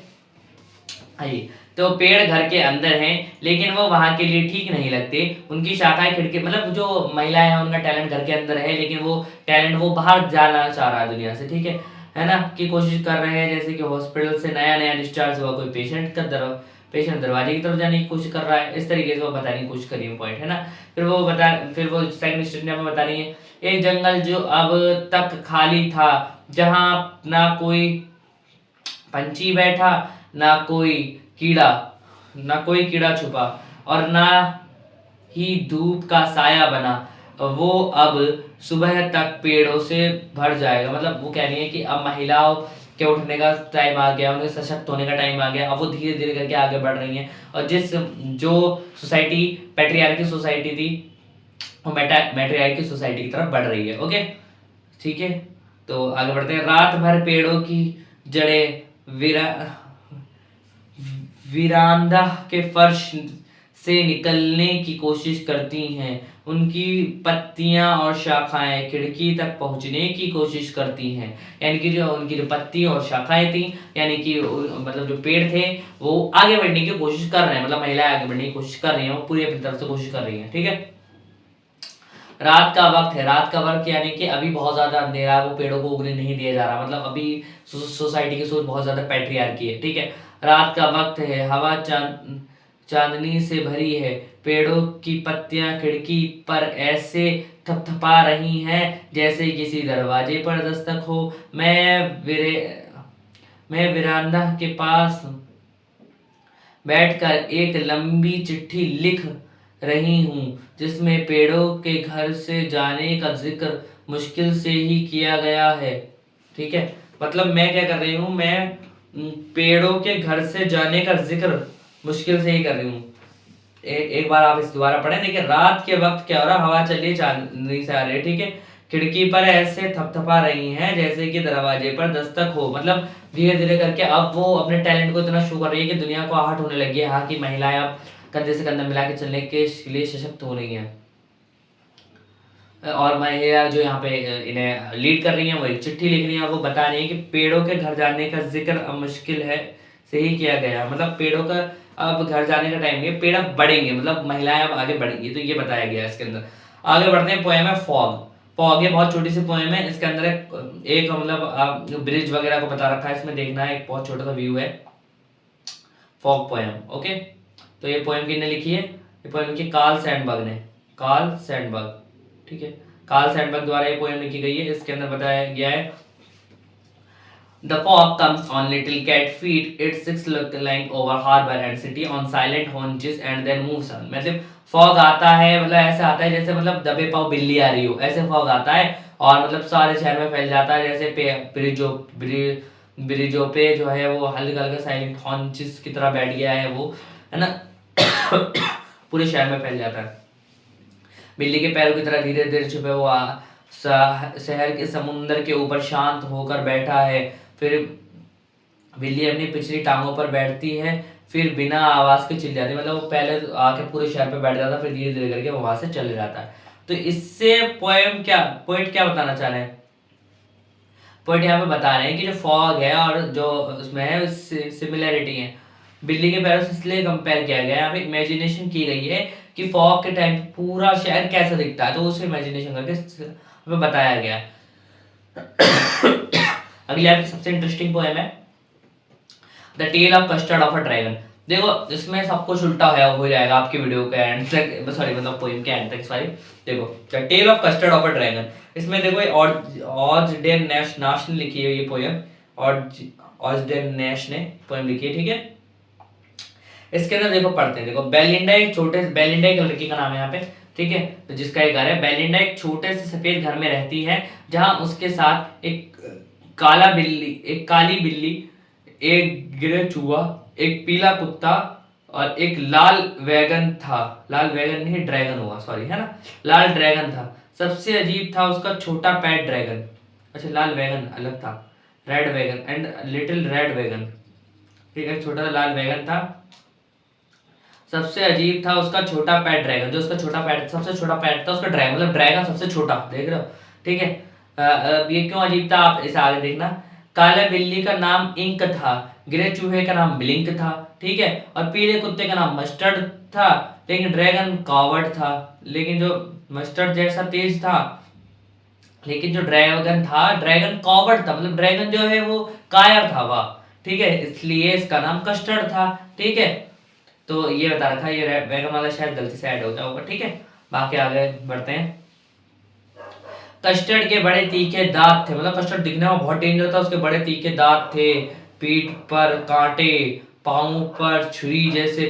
आइए, तो पेड़ घर के अंदर हैं लेकिन वो वहां के लिए ठीक नहीं लगते, उनकी शाखाएं खिड़की, मतलब जो महिलाएं हैं उनका टैलेंट घर के अंदर है लेकिन वो टैलेंट वो बाहर जाना चाह रहा है दुनिया से, ठीक है ना, की कोशिश कर रहे हैं। जैसे कि हॉस्पिटल से नया नया डिस्चार्ज हुआ कोई पेशेंट दरवाजे की तरफ जाने की कोशिश कर रहा है, इस तरीके से वो बताने की कोशिश करी है, पॉइंट है ना। फिर वो सेकंड स्टेटमेंट में बता रही है, एक जंगल जो अब तक खाली था, जहां ना कोई पंछी बैठा, ना कोई कीड़ा छुपा और ना ही धूप का साया बना, वो अब सुबह तक पेड़ों से भर जाएगा। मतलब वो कह रही है कि अब महिलाओं के उठने का टाइम आ गया, उनके सशक्त होने का टाइम आ गया, अब वो धीरे धीरे करके आगे बढ़ रही हैं। और जो सोसाइटी पैट्रियार्की सोसाइटी थी वो मैट्रियार्की सोसाइटी की तरफ बढ़ रही है। ओके, ठीक है, तो आगे बढ़ते हैं। रात भर पेड़ों की जड़ें वीरांदा के फर्श से निकलने की कोशिश करती हैं, उनकी पत्तियां और शाखाएं खिड़की तक पहुंचने की कोशिश करती हैं। यानी कि जो उनकी जो पत्ती और शाखाएं थी, यानी कि मतलब जो पेड़ थे वो आगे बढ़ने की कोशिश कर रहे हैं, मतलब महिलाएं आगे बढ़ने की कोशिश कर रही हैं, वो पूरी अपनी तरफ से कोशिश कर रही हैं, ठीक है। रात का वक्त है, रात का वक्त यानी कि अभी बहुत ज्यादा अंधेरा है, वो पेड़ों को उगने नहीं दिया जा रहा, मतलब अभी सोसाइटी की सोच बहुत ज्यादा पैट्रियार्की है, ठीक है। रात का वक्त है, हवा चांदनी से भरी है, पेड़ों की पत्तियां खिड़की पर ऐसे थपथपा रही हैं जैसे किसी दरवाजे पर दस्तक हो। मैं विरांदा के पास बैठकर एक लंबी चिट्ठी लिख रही हूँ जिसमें पेड़ों के घर से जाने का जिक्र मुश्किल से ही किया गया है, ठीक है। मतलब मैं क्या कर रही हूँ, मैं पेड़ों के घर से जाने का जिक्र मुश्किल से ही कर रही हूँ। एक बार आप इस दोबारा पढ़ें, देखिए रात के वक्त क्या हो रहा, हवा चल रही चांदनी से आ रही है, ठीक है, खिड़की पर ऐसे थपथपा रही हैं जैसे कि दरवाजे पर दस्तक हो। मतलब धीरे धीरे करके अब वो अपने टैलेंट को इतना शो कर रही है कि दुनिया को आहट होने लगी है, हाँ कि महिलाएं अब कंधे से कंधा मिला के चलने के लिए सशक्त हो रही हैं। और महिला जो यहाँ पे इन्हें लीड कर रही है, वो एक चिट्ठी लिख रही है, वो बता रही है कि पेड़ों के घर जाने का जिक्र अब मुश्किल है से ही किया गया, मतलब पेड़ों का अब घर जाने का टाइम है, पेड़ अब बढ़ेंगे, मतलब महिलाएं अब आगे बढ़ेंगी, तो ये बताया गया है इसके अंदर। आगे बढ़ते हैं, पोएम है फॉग। फॉग ये बहुत छोटी सी पोएम है, इसके अंदर एक मतलब ब्रिज वगैरह को बता रखा है, इसमें देखना है, एक बहुत छोटा सा व्यू है, फॉग पोएम। ओके, तो ये पोएम किसने लिखी है, ये पोएम लिखी कार्ल सैंडबर्ग ने, कार्ल सैंडबर्ग, ठीक है, कार्ल सैंडबर्ग द्वारा ये पोएम लिखी गई है। इसके अंदर बताया गया है, The fog comes on little cat feet, it sits lying over harbor and city on silent haunches and then moves on। मतलब फॉग आता है, मतलब ऐसे आता है जैसे मतलब दबे पाव बिल्ली आ रही हो, ऐसे फॉग आता है और मतलब सारे शहर में फैल जाता है, जैसे ब्रिजों पे जो है वो हल्का हल्का साइलेंट हॉन्चेस की तरह बैठ गया है वो, है ना पूरे शहर में फैल जाता है। बिल्ली के पैरों की तरह धीरे धीरे छुपे हुआ शहर के समुंदर के ऊपर शांत होकर बैठा है। फिर बिल्ली अपनी पिछली टांगों पर बैठती है, फिर बिना आवाज के चिल्लाती है, मतलब वो पहले आके पूरे शहर पे बैठ जाता है, फिर धीरे धीरे करके वहां से चले जाता है। तो इससे पोएट क्या बताना चाह रहे हैं, पोएट यहाँ पे बता रहे हैं कि जो फॉग है और जो उसमें है सिमिलैरिटी है, बिल्ली के पैरों से इसलिए कंपेयर किया गया है, यहाँ पे इमेजिनेशन की गई है कि फॉग के टाइम पूरा शहर कैसा दिखता है, तो उसे इमेजिनेशन करके बताया गया है। अगली आपकी सबसे इंटरेस्टिंग पोएम है the tale of custard of a dragon. देखो इसमें सब कुछ उल्टा हो जाएगा आपकी वीडियो के एंड तक, सॉरी मतलब पोएम के एंड तक, सॉरी। देखो the tale of custard of a dragon, इसमें देखो ऑजडेन नाश ने लिखी है ये पोएम, ऑजडेन नैश ने पोएम लिखी है, ठीक है। इसके अंदर देखो पढ़ते हैं, देखो बेलिंडा एक लड़की का नाम है यहाँ पे, ठीक है, तो जिसका एक घर है। बेलिंडा एक छोटे से सफेद घर में रहती है जहां उसके साथ एक काली बिल्ली, एक गिरे चूहा, एक पीला कुत्ता और एक लाल वैगन था। लाल वैगन नहीं, ड्रैगन हुआ, सॉरी, है ना, लाल ड्रैगन था। सबसे अजीब था उसका छोटा पैट ड्रैगन। अच्छा, लाल वैगन अलग था, red wagon and little red wagon, ठीक है, छोटा लाल वैगन था। सबसे अजीब था उसका छोटा पैट ड्रैगन, जो उसका छोटा पैट, सबसे छोटा पैट था उसका ड्रैगन, मतलब ड्रैगन सबसे छोटा, देख रहे हो, ठीक है। ये क्यों अजीब था आप इसे आगे देखना। काले बिल्ली का नाम इंक था, ग्रे चूहे का नाम ब्लिंक था, ठीक है, और पीले कुत्ते का नाम मस्टर्ड था, लेकिन ड्रैगन कावर्ड था। लेकिन जो मस्टर्ड जैसा तेज था, लेकिन जो ड्रैगन था, ड्रैगन कावर्ड था, मतलब ड्रैगन जो है वो कायर था वह, ठीक है, इसलिए इसका नाम कस्टर्ड था, ठीक है। तो ये बता रखा है, ये वैगन वाला शायद गलती से ऐड हो गया होगा, ठीक है। बाकी आगे बढ़ते हैं। कस्टर्ड के बड़े तीखे दांत थे, मतलब कस्टर्ड दिखने में बहुत डेंजर था, उसके बड़े तीखे दांत थे, पीठ पर कांटे, पांव पर छुरी जैसे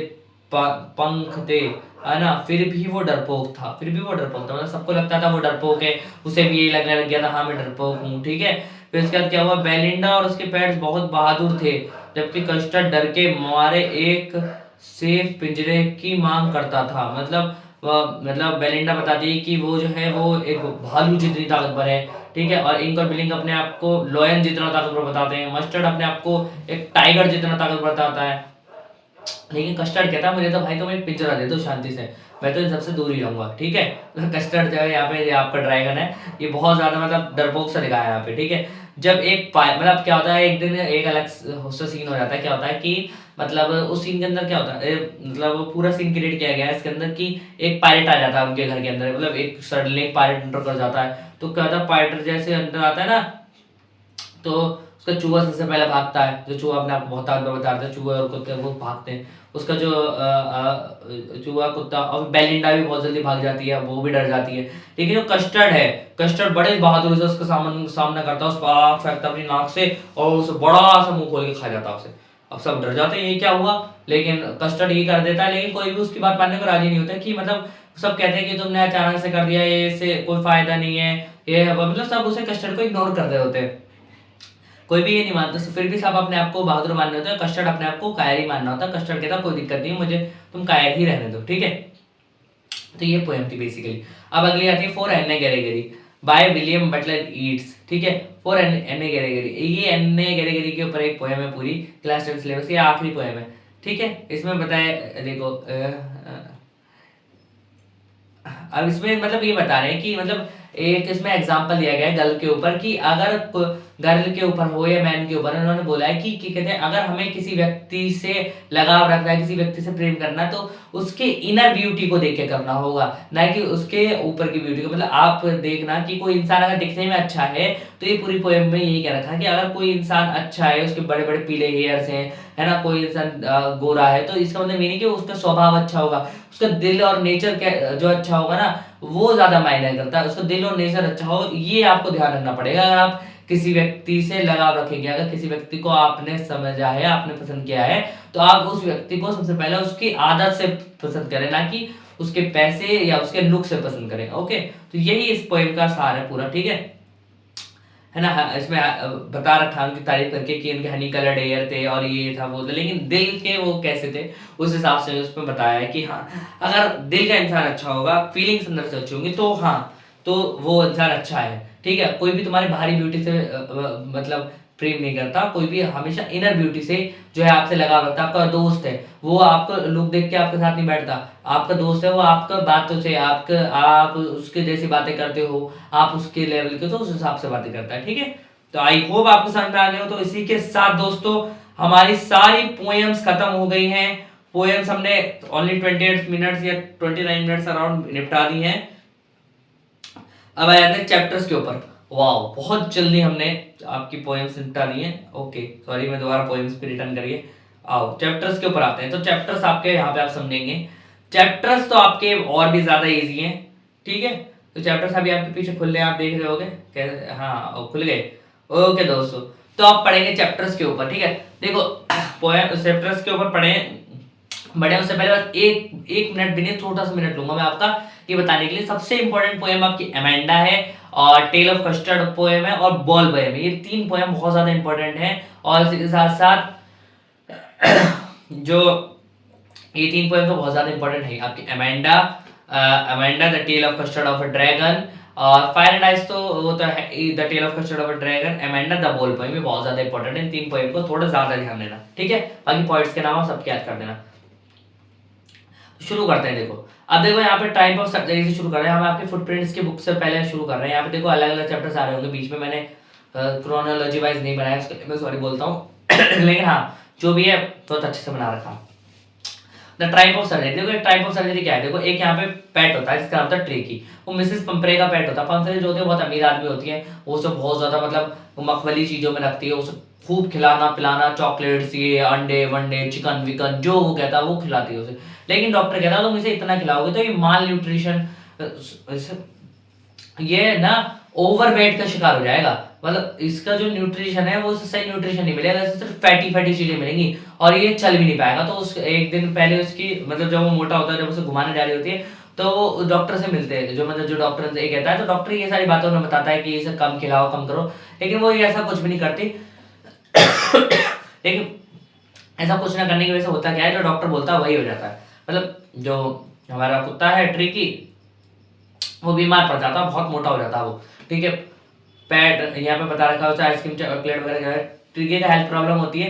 पंख थे, है ना। फिर भी वो डरपोक था, मतलब सबको लगता था वो डरपोक है, उसे भी यही लगने लग गया था, हाँ मैं डरपोक हूँ, ठीक है। फिर उसके बाद क्या हुआ, बेलिंडा और उसके पेट्स बहुत बहादुर थे, जबकि कस्टर्ड डर के मारे एक सेफ पिंजरे की मांग करता था। मतलब बेलिंडा बताती है कि वो जो है वो एक भालू जितनी ताकतवर है, ठीक है, और इंक और बिलिंग अपने आप को लॉयन जितना ताकतवर बताते हैं, मस्टर्ड अपने आप को एक टाइगर जितना ताकतवर बताता है। लेकिन कस्टर्ड कहता है मुझे तो भाई तुम एक पिंजरा दे दो शांति से, मैं तो इन सबसे दूर ही रहूंगा, ठीक है। कस्टर्ड जो है यहाँ पे, ये आपका ड्रैगन है, ये बहुत ज्यादा मतलब डरपोक सा दिखाया है यहाँ पे, ठीक है। जब एक मतलब क्या होता है, एक दिन एक अलग सीन हो जाता है, क्या होता है कि मतलब उस सीन के अंदर क्या होता है, मतलब पूरा सीन क्रिएट किया गया है इसके अंदर कि एक पायलट आ जाता है उनके घर के अंदर, मतलब एक सडनली एक पायलट एंटर कर जाता है। तो क्या होता है, पायलट जैसे अंदर आता है ना, तो उसका चूहा सबसे पहले भागता है, जो चूहा अपने आप को बहुत ताकतवर बताते हैं, चूहे और कुत्ते वो भागते हैं। उसका जो चूहा कुत्ता और बेलिंडा भी बहुत जल्दी भाग जाती है, वो भी डर जाती है। लेकिन जो कस्टर्ड है, कस्टर्ड बड़े बहादुर से उसका सामना करता है, उस पर आग फेंकता अपनी नाक से और उसे बड़ा सा मुंह खोल के खा जाता है उसे। अब सब डर जाते हैं ये क्या हुआ, लेकिन कस्टर्ड ये कर देता है, लेकिन कोई भी उसकी बात मानने को राजी नहीं होता कि मतलब सब कहते हैं कि तुमने अचानक से कर दिया, ये इससे कोई फायदा नहीं है, ये है, मतलब सब उसे कस्टर्ड को इग्नोर कर रहे होते हैं, कोई भी ये नहीं मानता। फिर भी सब अपने आप को बहादुर मानने होते हैं, कस्टर्ड अपने आप को कायर ही मानना होता है। कस्टर्ड कहता कोई दिक्कत नहीं, मुझे तुम कायर ही रहने दो, ठीक है। तो ये पोएम थी बेसिकली। अब अगली आती है फॉर एन्ने गेरेगेरी बाय विलियम बटलर ईट्स, ठीक है। फॉर एन्ने गेरेगेरी, ये एन्ने गेरेगेरी के ऊपर एक पोएम है, पूरी क्लास 10 सिलेबस की आखिरी पोएम है, ठीक है। इसमें बताया, देखो अब इसमें मतलब ये बता रहे हैं कि मतलब एक इसमें एग्जांपल दिया गया है गर्ल के ऊपर कि अगर गर्ल के ऊपर हो या मैन के ऊपर, उन्होंने बोला है कि कहते हैं अगर हमें किसी व्यक्ति से लगाव रखना है, किसी व्यक्ति से प्रेम करना है, तो उसके इनर ब्यूटी को देख के करना होगा, ना कि उसके ऊपर की ब्यूटी को। मतलब आप देखना कि कोई इंसान अगर दिखने में अच्छा है, तो ये पूरी पोएम में यही कह रखा है कि अगर कोई इंसान अच्छा है, उसके बड़े बड़े पीले हेयर्स हैं, है ना, कोई इंसान गोरा है, तो इसका मतलब ये नहीं कि उसका स्वभाव अच्छा होगा, उसका दिल और नेचर जो अच्छा होगा ना, वो ज्यादा मायने करता है। उसका दिल और नेचर अच्छा हो, ये आपको ध्यान रखना पड़ेगा। अगर आप किसी व्यक्ति से लगाव रखेंगे, अगर किसी व्यक्ति को आपने समझा है, आपने पसंद किया है, तो आप उस व्यक्ति को सबसे पहले उसकी आदत से पसंद करें, ना कि उसके पैसे या उसके लुक से पसंद करें, ओके। तो यही इस पोएम का सार है पूरा, ठीक है ना। इसमें बता रखा उनकी तारीफ करके कि उनके हनी कलर्ड हेयर थे और ये था वो था, लेकिन दिल के वो कैसे थे उस हिसाब से उसमें बताया है कि हाँ, अगर दिल का इंसान अच्छा होगा, फीलिंग्स अंदर से अच्छी होंगी, तो हाँ, तो वो इंसान अच्छा है, ठीक है। कोई भी तुम्हारी बाहरी ब्यूटी से मतलब प्रेम नहीं करता, कोई भी हमेशा इनर ब्यूटी से जो है आपसे लगाव रखता है। आपका दोस्त है, वो आपको लुक देख के आपके साथ नहीं बैठता, आपका दोस्त है, वो आपका बातों से आप उसके जैसी बातें करते हो, आप उसके लेवल के, तो उस हिसाब से बातें करता है, ठीक है। तो आई होप आपको समझ में आ गया हो। तो इसी के साथ दोस्तों हमारी सारी पोएम्स खत्म हो गई हैं। पोएम्स हमने ओनली 28 मिनट्स या 29 मिनट्स अराउंड निपटा दी हैं। अब आ जाते हैं चैप्टर्स के ऊपर। वाह, बहुत जल्दी हमने आपकी पोएम्स निपटा दी हैं। ओके, सॉरी, मैं दोबारा पोएम्स पे रिटर्न करिए। आओ चैप्टर्स के ऊपर आते हैं। तो चैप्टर्स आपके यहाँ पे आप समझेंगे। चैप्टर्स तो आपके और भी ज्यादा इजी हैं, ठीक है। तो चैप्टर्स अभी आपके पीछे खुल रहे हैं, आप देख रहे होगे कैसे? हाँ, खुल गए। ओके दोस्तों, तो आप पढ़ेंगे चैप्टर्स के ऊपर, ठीक है। देखो पोएम चैप्टर्स के ऊपर पढ़े बड़े, उससे पहले बस एक एक मिनट भी नहीं, छोटा सा मिनट लूंगा मैं आपका ये बताने के लिए। सबसे इंपॉर्टेंट पोएम आपकी अमेंडा है, और टेल ऑफ कस्टर्ड पोएम है, और बॉल पोएम है। ये 3 पोएम बहुत ज्यादा इंपॉर्टेंट है। और इसी के साथ साथ जो ये 3 पोएम तो बहुत ज्यादा इंपॉर्टेंट है आपकी Amanda, Amanda the tale of custard of a dragon, और फायर एंड आइस तो वो तो है the tale of custard of a dragon, Amanda the ball poem. ये बहुत ज्यादा इंपॉर्टेंट है। इन 3 पोएम को थोड़ा ज्यादा ध्यान देना, ठीक है। बाकी पॉइंट्स के नाम आप सबके याद कर देना। शुरू करते हैं। देखो अब देखो यहाँ पे टाइप ऑफ सर्जरी से शुरू कर रहे हैं हम। आपके फुटप्रिंट्स की बुक से पहले शुरू कर रहे हैं। यहाँ पे देखो अलग अलग चैप्टर्स आ रहे होंगे बीच में, मैंने क्रोनोलॉजी वाइज नहीं बनाया, उसके लिए मैं सॉरी बोलता हूँ लेकिन हाँ, जो भी है बहुत अच्छे से बना रखा। द टाइप ऑफ सर्जरी, देखो टाइप ऑफ सर्जरी क्या है। देखो एक यहाँ पे पेट होता है जिसका नाम होता है ट्रेकी। वो मिसेस पंपरे का पेट होता है। पंपरे जो होती है बहुत अमीर आदमी होती है, वो उसे बहुत ज्यादा मतलब मखमली चीजों में रखती है, उसे खूब खिलाना पिलाना, चॉकलेट्स, ये अंडे वंडे, चिकन विकन जो वो कहता है वो खिलाती है उसे। लेकिन डॉक्टर कहता है तुम इसे इतना खिलाओगे तो ये माल न्यूट्रिशन, ये ना ओवरवेट का शिकार हो जाएगा। मतलब इसका जो न्यूट्रिशन है वो सही न्यूट्रिशन नहीं मिलेगा, इसे सिर्फ फैटी फैटी चीजें मिलेंगी, और ये चल भी नहीं पाएगा। तो उस एक दिन पहले उसकी मतलब जब वो मोटा होता है, जब उसे घुमाने जा रही होती है, तो वो डॉक्टर से मिलते हैं, जो मतलब जो डॉक्टर ये कहता है, तो डॉक्टर ये सारी बातें उन्हें बताता है कि इसे कम खिलाओ कम करो, लेकिन वो ये ऐसा कुछ भी नहीं करती लेकिन ऐसा कुछ ना करने की वजह से होता क्या है, जो डॉक्टर बोलता है वही हो जाता है। मतलब जो हमारा कुत्ता है ट्रिकी, वो बीमार पड़ जाता है, बहुत मोटा हो जाता है वो, ठीक है। पैट यहाँ पे बता रखा होता है, आइसक्रीम चॉकलेट वगैरह जो है। ट्रिकी का हेल्थ प्रॉब्लम होती है,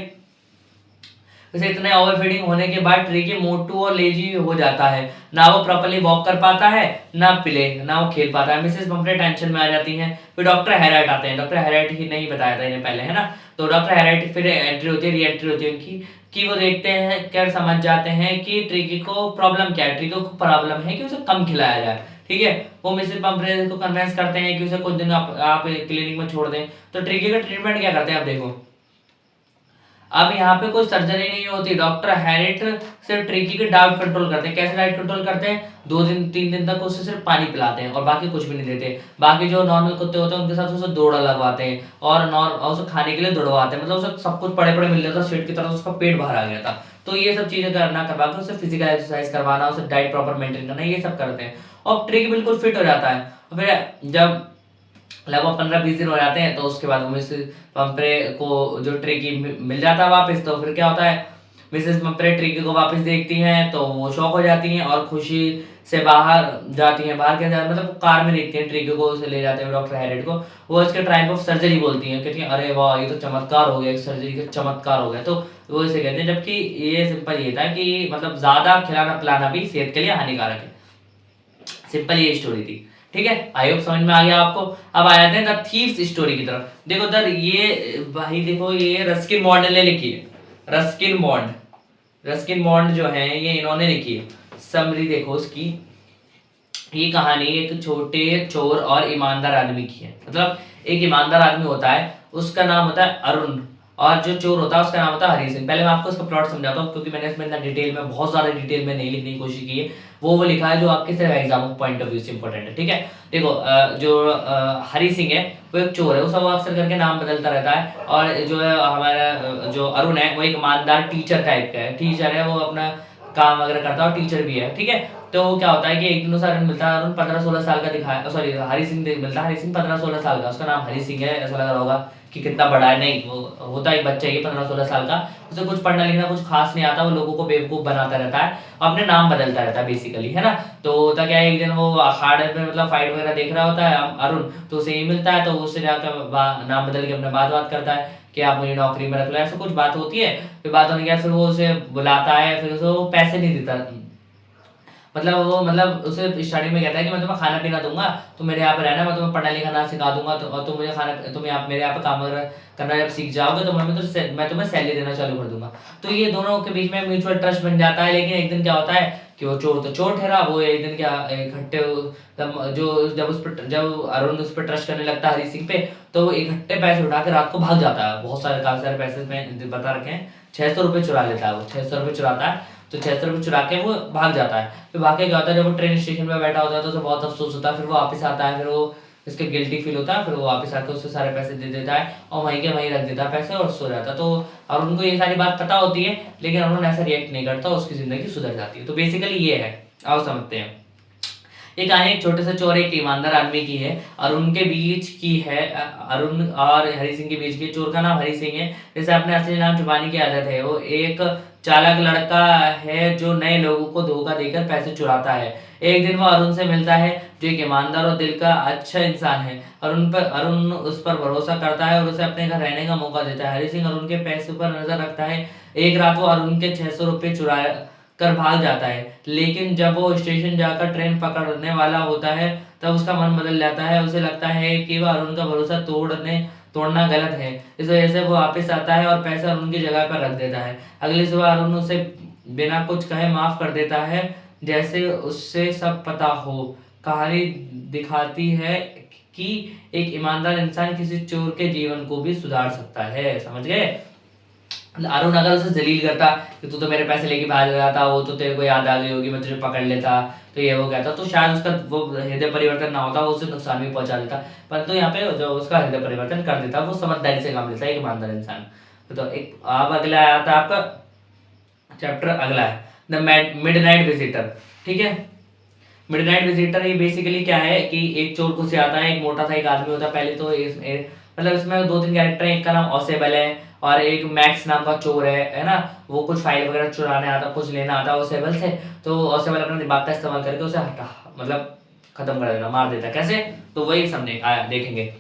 वैसे इतने ओवर फीडिंग होने के बाद ट्रिकी मोटू और लेजी हो जाता है, ना वो प्रॉपर्ली वॉक कर पाता है, ना प्ले, ना वो खेल पाता है। मिसेस पंपरे टेंशन में आ जाती हैं। फिर डॉक्टर हेराइट आते हैं। डॉक्टर हेराइट ही नहीं बताया था इन्हें पहले, है ना। तो डॉक्टर हेराइट फिर एंट्री होती है, री एंट्री होती है उनकी, कि वो देखते हैं, क्या समझ जाते हैं कि ट्रिकी को प्रॉब्लम क्या है। ट्रिकी को प्रॉब्लम है कि उसे कम खिलाया जाए, ठीक है। वो मिसेस पंपरे को कन्विंस करते हैं कि उसे कुछ दिन आप क्लिनिक में छोड़ दें। तो ट्रिकी का ट्रीटमेंट क्या करते हैं आप देखो। अब यहाँ पे कोई सर्जरी नहीं होती, डॉक्टर हैरिट सिर्फ ट्रिकी के डाउट कंट्रोल करते हैं। कैसे डाइट कंट्रोल करते हैं? 2 दिन 3 दिन तक उसे सिर्फ पानी पिलाते हैं और बाकी कुछ भी नहीं देते। बाकी जो नॉर्मल कुत्ते होते हैं उनके साथ उसे दौड़ा लगवाते हैं, और उसे खाने के लिए दौड़वाते हैं। मतलब उसे सब कुछ पड़े पड़े मिल जाता, स्वीट की तरह उसका पेट बाहर आ गया था। तो ये सब चीजें करना करवा के उसे फिजिकल एक्सरसाइज करवाना, उसे डाइट प्रॉपर मेंटेन करना, ये सब करते हैं, और ट्रिकी बिल्कुल फिट हो जाता है। फिर जब लगभग 15-20 दिन हो जाते हैं, तो उसके बाद मिसेस पंपरे को जो ट्रिकी मिल जाता है वापस। तो फिर क्या होता है, मिसेस पंपरे ट्रिकी को वापस देखती हैं तो वो शॉक हो जाती हैं और खुशी से बाहर जाती हैं। बाहर क्या जाती मतलब कार में देखती हैं ट्रिकी को, उसे ले जाते हैं डॉक्टर हैरिट को। वो इसके टाइप ऑफ सर्जरी बोलती हैं, कहती हैं अरे वाह ये तो चमत्कार हो गया, एक सर्जरी का चमत्कार हो गया। तो वो इसे कहते हैं, जबकि ये सिंपल ये था कि मतलब ज्यादा खिलाना पिलाना भी सेहत के लिए हानिकारक है। सिंपल ये स्टोरी थी, ठीक है। आई होप समझ में आ गया आपको। अब आ जाते हैं द थीव्स स्टोरी की तरफ। देखो दर ये भाई देखो, ये रस्किन बॉन्ड ने लिखी है। रस्किन बॉन्ड जो है ये इन्होंने लिखी है। समरी देखो उसकी, ये कहानी एक छोटे चोर और ईमानदार आदमी की है। मतलब एक ईमानदार आदमी होता है, उसका नाम होता है अरुण, और जो चोर होता है उसका नाम होता है हरी सिंह। पहले मैं आपको इसका प्लॉट समझाता हूँ, क्योंकि मैंने इसमें इतना डिटेल में बहुत ज्यादा डिटेल में नहीं लिखने की कोशिश की है। वो लिखा है जो आपके सिर्फ एग्जाम पॉइंट ऑफ व्यू से इंपॉर्टेंट है, ठीक है। देखो जो हरी सिंह है वो एक चोर है, वो अक्सर करके नाम बदलता रहता है। और जो है हमारा जो अरुण है वो एक ईमानदार टीचर टाइप का है, टीचर है, वो अपना काम वगैरह करता है और टीचर भी है, ठीक है। तो क्या होता है कि एक दिन उसे अरुण मिलता है। अरुण 15-16 साल का दिखाया, सॉरी हरी सिंह मिलता है। हरी सिंह 15-16 साल का, उसका नाम हरी सिंह है। ऐसा लग रहा होगा कि कितना बड़ा है, नहीं, वो होता है बच्चा ही 15-16 साल का। उसे कुछ पढ़ना लिखना कुछ खास नहीं आता, वो लोगों को बेवकूफ बनाता रहता है, अपने नाम बदलता रहता है बेसिकली, है ना। तो होता क्या है, एक दिन वो अखाड़े में मतलब फाइट वगैरह देख रहा होता है अरुण, तो उसे ये मिलता है, तो उससे जाकर नाम बदल के अपने बात करता है कि आप मुझे नौकरी में रख लो, ऐसा कुछ बात होती है। फिर बात होने के बाद फिर वो उसे बुलाता है, फिर उसे वो पैसे नहीं देता। मतलब उसे स्टार्टिंग में कहता है कि मैं तुम्हें खाना पीना दूंगा, तुम मेरे यहाँ पे रहना, मैं तुम्हें पढ़ना लिखना सिखा दूंगा, तो और तुम मुझे तुम मेरे यहाँ पे काम वगैरह करना जब सीख जाओगे तो मैं तुम्हें सैलरी देना चालू कर दूंगा। तो ये दोनों के बीच में म्यूचुअल ट्रस्ट बन जाता है। लेकिन एक दिन क्या होता है कि वो चोर तो चोर ठहरा। वो एक दिन क्या इकट्ठे जो जब अरुण उस पर ट्रस्ट करने लगता है हरी सिंह पे, तो वो इकट्ठे पैसे उठा के रात को भाग जाता है। बहुत सारे काफी सारे पैसे में बता रखे हैं, 600 रुपये चुरा लेता है वो, 600 रुपये चुराता है। तो 600 रुपये चुरा के वो भाग जाता है। फिर भाग के क्या होता है, जब वो ट्रेन स्टेशन पे बैठा होता है तो उसे बहुत अफसोस होता है। फिर वो वापस आता है, फिर वो इसके गिल्टी फील होता है। फिर वो वापस आके उससे सारे पैसे दे देता है और वहीं के वहीं रख देता है पैसे और सो जाता है। तो अरुण को ये सारी बात पता होती है, लेकिन अरुण ऐसा रिएक्ट नहीं करता, उसकी जिंदगी सुधर जाती है। तो बेसिकली ये है, आओ समझते हैं। ये कहानी एक छोटे से चोर एक ईमानदार आदमी की है और उनके बीच की है। अरुण और हरी सिंह के बीच की। चोर का नाम हरी सिंह है, जैसे अपने असली नाम छुपाने की आदत है। वो एक चालाक लड़का है जो नए लोगों को धोखा देकर पैसे चुराता है। एक दिन वो अरुण से मिलता है, जो एक ईमानदार और दिल का अच्छा इंसान है। अरुण उस पर भरोसा करता है और उसे अपने घर रहने का मौका देता है। हरी सिंह अरुण के पैसे पर नजर रखता है। एक रात वो अरुण के 600 रुपये चुरा कर भाग जाता है, लेकिन जब वो स्टेशन जाकर ट्रेन पकड़ने वाला होता है तब उसका मन बदल जाता है। उसे लगता है कि वह अरुण का भरोसा तोड़ना गलत है। इस वजह से वो वापस आता है और पैसा अरुण की जगह पर रख देता है। अगली सुबह अरुण उसे बिना कुछ कहे माफ कर देता है, जैसे उससे सब पता हो। कहानी दिखाती है कि एक ईमानदार इंसान किसी चोर के जीवन को भी सुधार सकता है। समझ गए? अरुण अगर उसे जलील करता कि तू तो मेरे पैसे लेके भाग गया था, वो तो तेरे को याद आ गई होगी, मैं तुझे पकड़ लेता, तो ये वो कहता, तो शायद उसका वो हृदय परिवर्तन ना होता, वो उसे नुकसान भी पहुंचा देता। परंतु यहाँ पे जो उसका हृदय परिवर्तन कर देता, वो समझदारी से काम लेता है एक ईमानदार इंसान। तो एक अब अगला आता है आपका चैप्टर, अगला है द मिडनाइट विजिटर। ठीक है, मिडनाइट विजिटर ये बेसिकली क्या है कि एक चोर घुस आता है, एक मोटा सा एक आदमी होता है। पहले तो मतलब इसमें 2-3 कैरेक्टर हैं, एक का नाम ऑसेबल है और एक मैक्स नाम का चोर है ना। वो कुछ फाइल वगैरह चुराने आता, कुछ लेना आता है ऑसेबल से। तो ऑसेबल अपने दिमाग का इस्तेमाल करके उसे हटा मतलब खत्म कर देता, मार देता। कैसे? तो वही समझे देखेंगे।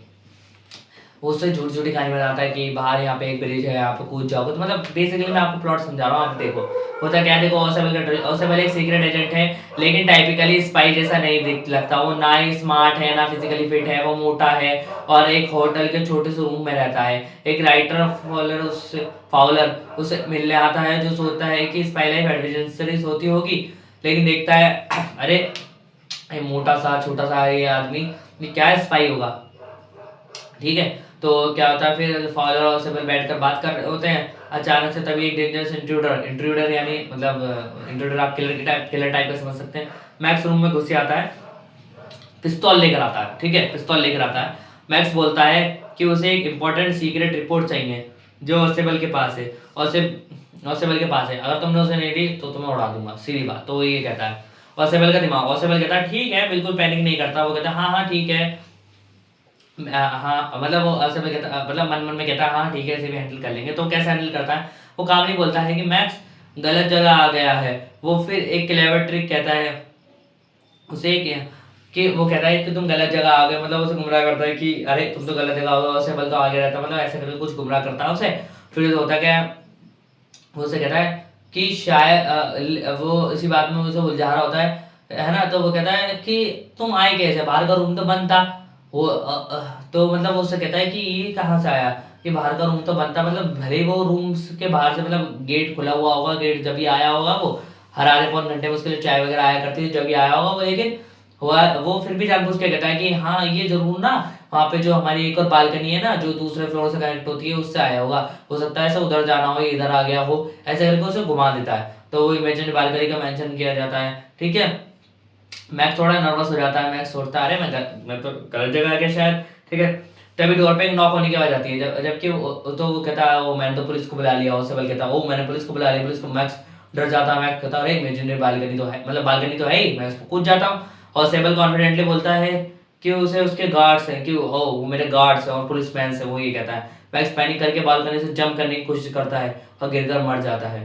वो उससे झूठी झूठी कहानी बताता है कि बाहर यहाँ पे एक ब्रिज है, यहाँ पे कूद जाओगे। तो मतलब बेसिकली मैं आपको प्लॉट समझा रहा हूँ, आप देखो होता क्या है। देखो ऑसेबल एक सीक्रेट एजेंट है, लेकिन टाइपिकली स्पाई जैसा नहीं लगता। वो ना ही स्मार्ट है ना फिजिकली फिट है, वो मोटा है और एक होटल के छोटे से रूम में रहता है। एक राइटर फाउलर उसे मिलने आता है, जो सोचता है कि स्पाई लाइफ एडवेंचरस होती होगी, लेकिन देखता है अरे ये मोटा सा छोटा सा ये आदमी, ये क्या स्पाई होगा। ठीक है, तो क्या होता है फिर फादर और ऑसेबल बैठकर बात कर रहे होते हैं। अचानक से तभी एक डेंजरस इंट्रूडर यानी मतलब इंट्रूडर आप किलर टाइप का समझ सकते हैं, मैक्स रूम में घुस आता है, पिस्तौल लेकर आता है। ठीक है, पिस्तौल लेकर आता है। मैक्स बोलता है कि उसे एक इंपॉर्टेंट सीक्रेट रिपोर्ट चाहिए जो ऑसेबल के पास है। ऑसेबल के पास है, अगर तुमने उसे नहीं दी तो तुम्हें उड़ा दूंगा, सीधी बात। तो ये कहता है ऑसेबल का दिमाग। ऑसेबल कहता है ठीक है, बिल्कुल पैनिक नहीं करता। वो कहता है हाँ हाँ ठीक है, हाँ मतलब वो ऐसे में कहता, मतलब मन मन में कहता है हाँ ठीक है, ऐसे भी हैंडल कर लेंगे। तो कैसे हैंडल करता है वो, काम नहीं बोलता है कि मैक्स गलत जगह आ गया है। वो फिर एक क्लेवर ट्रिक कहता है उसे कि वो कहता है कि तुम गलत जगह आ गए, मतलब उसे गुमराह करता है कि अरे तुम तो गलत जगह हो गए, उससे बल तो आगे रहता, मतलब ऐसे करके कुछ गुमराह करता है उसे। फिर होता क्या है, वो उसे कहता है कि शायद वो इसी बात में उसे उलझा रहा होता है ना। तो वो कहता है कि तुम आए कैसे, बाहर का रूम तो बंद था। वो तो मतलब उससे कहता है कि ये कहाँ से आया, कि बाहर का रूम तो बंद था। मतलब भले वो रूम के बाहर से मतलब गेट खुला हुआ होगा, गेट जब भी आया होगा वो हर आधे पौन घंटे में उसके लिए चाय वगैरह आया करती थी जब भी आया होगा वो। लेकिन हुआ वो फिर भी जानबूझ के कहता है कि हाँ ये जरूर ना वहाँ पे जो हमारी एक और बालकनी है ना जो दूसरे फ्लोर से कनेक्ट होती है उससे आया होगा, हो सकता है ऐसा उधर जाना हो, इधर आ गया हो, ऐसे करके उसे घुमा देता है। तो वो इमेजिनरी बालकनी का मेंशन किया जाता है। ठीक है, मैक्स थोड़ा नर्वस हो जाता है। मैक्स सोचता है अरे मैं तो गलत जगह आ गया शायद। ठीक है, तभी डोर पे एक नॉक होने की आवाज आती है। जबकि तो वो कहता है वो मैंने तो पुलिस को बुला लिया। ऑसेबल कहता है ओ मैंने पुलिस को बुला लिया, पुलिस को। मैक्स डर जाता है। मैक्स कहता है अरे इमेजिनरी बालकनी तो है, मतलब बालकनी तो है ही, मैं उसको कूद जाता हूँ। ऑसेबल कॉन्फिडेंटली बोलता है कि उसे उसके गार्ड्स हैं, कि वो मेरे गार्ड्स हैं और पुलिस मैन है, वो ये कहता है। मैक्स पैनिक करके बालकनी से जंप करने की कोशिश करता है और गिरकर मर जाता है।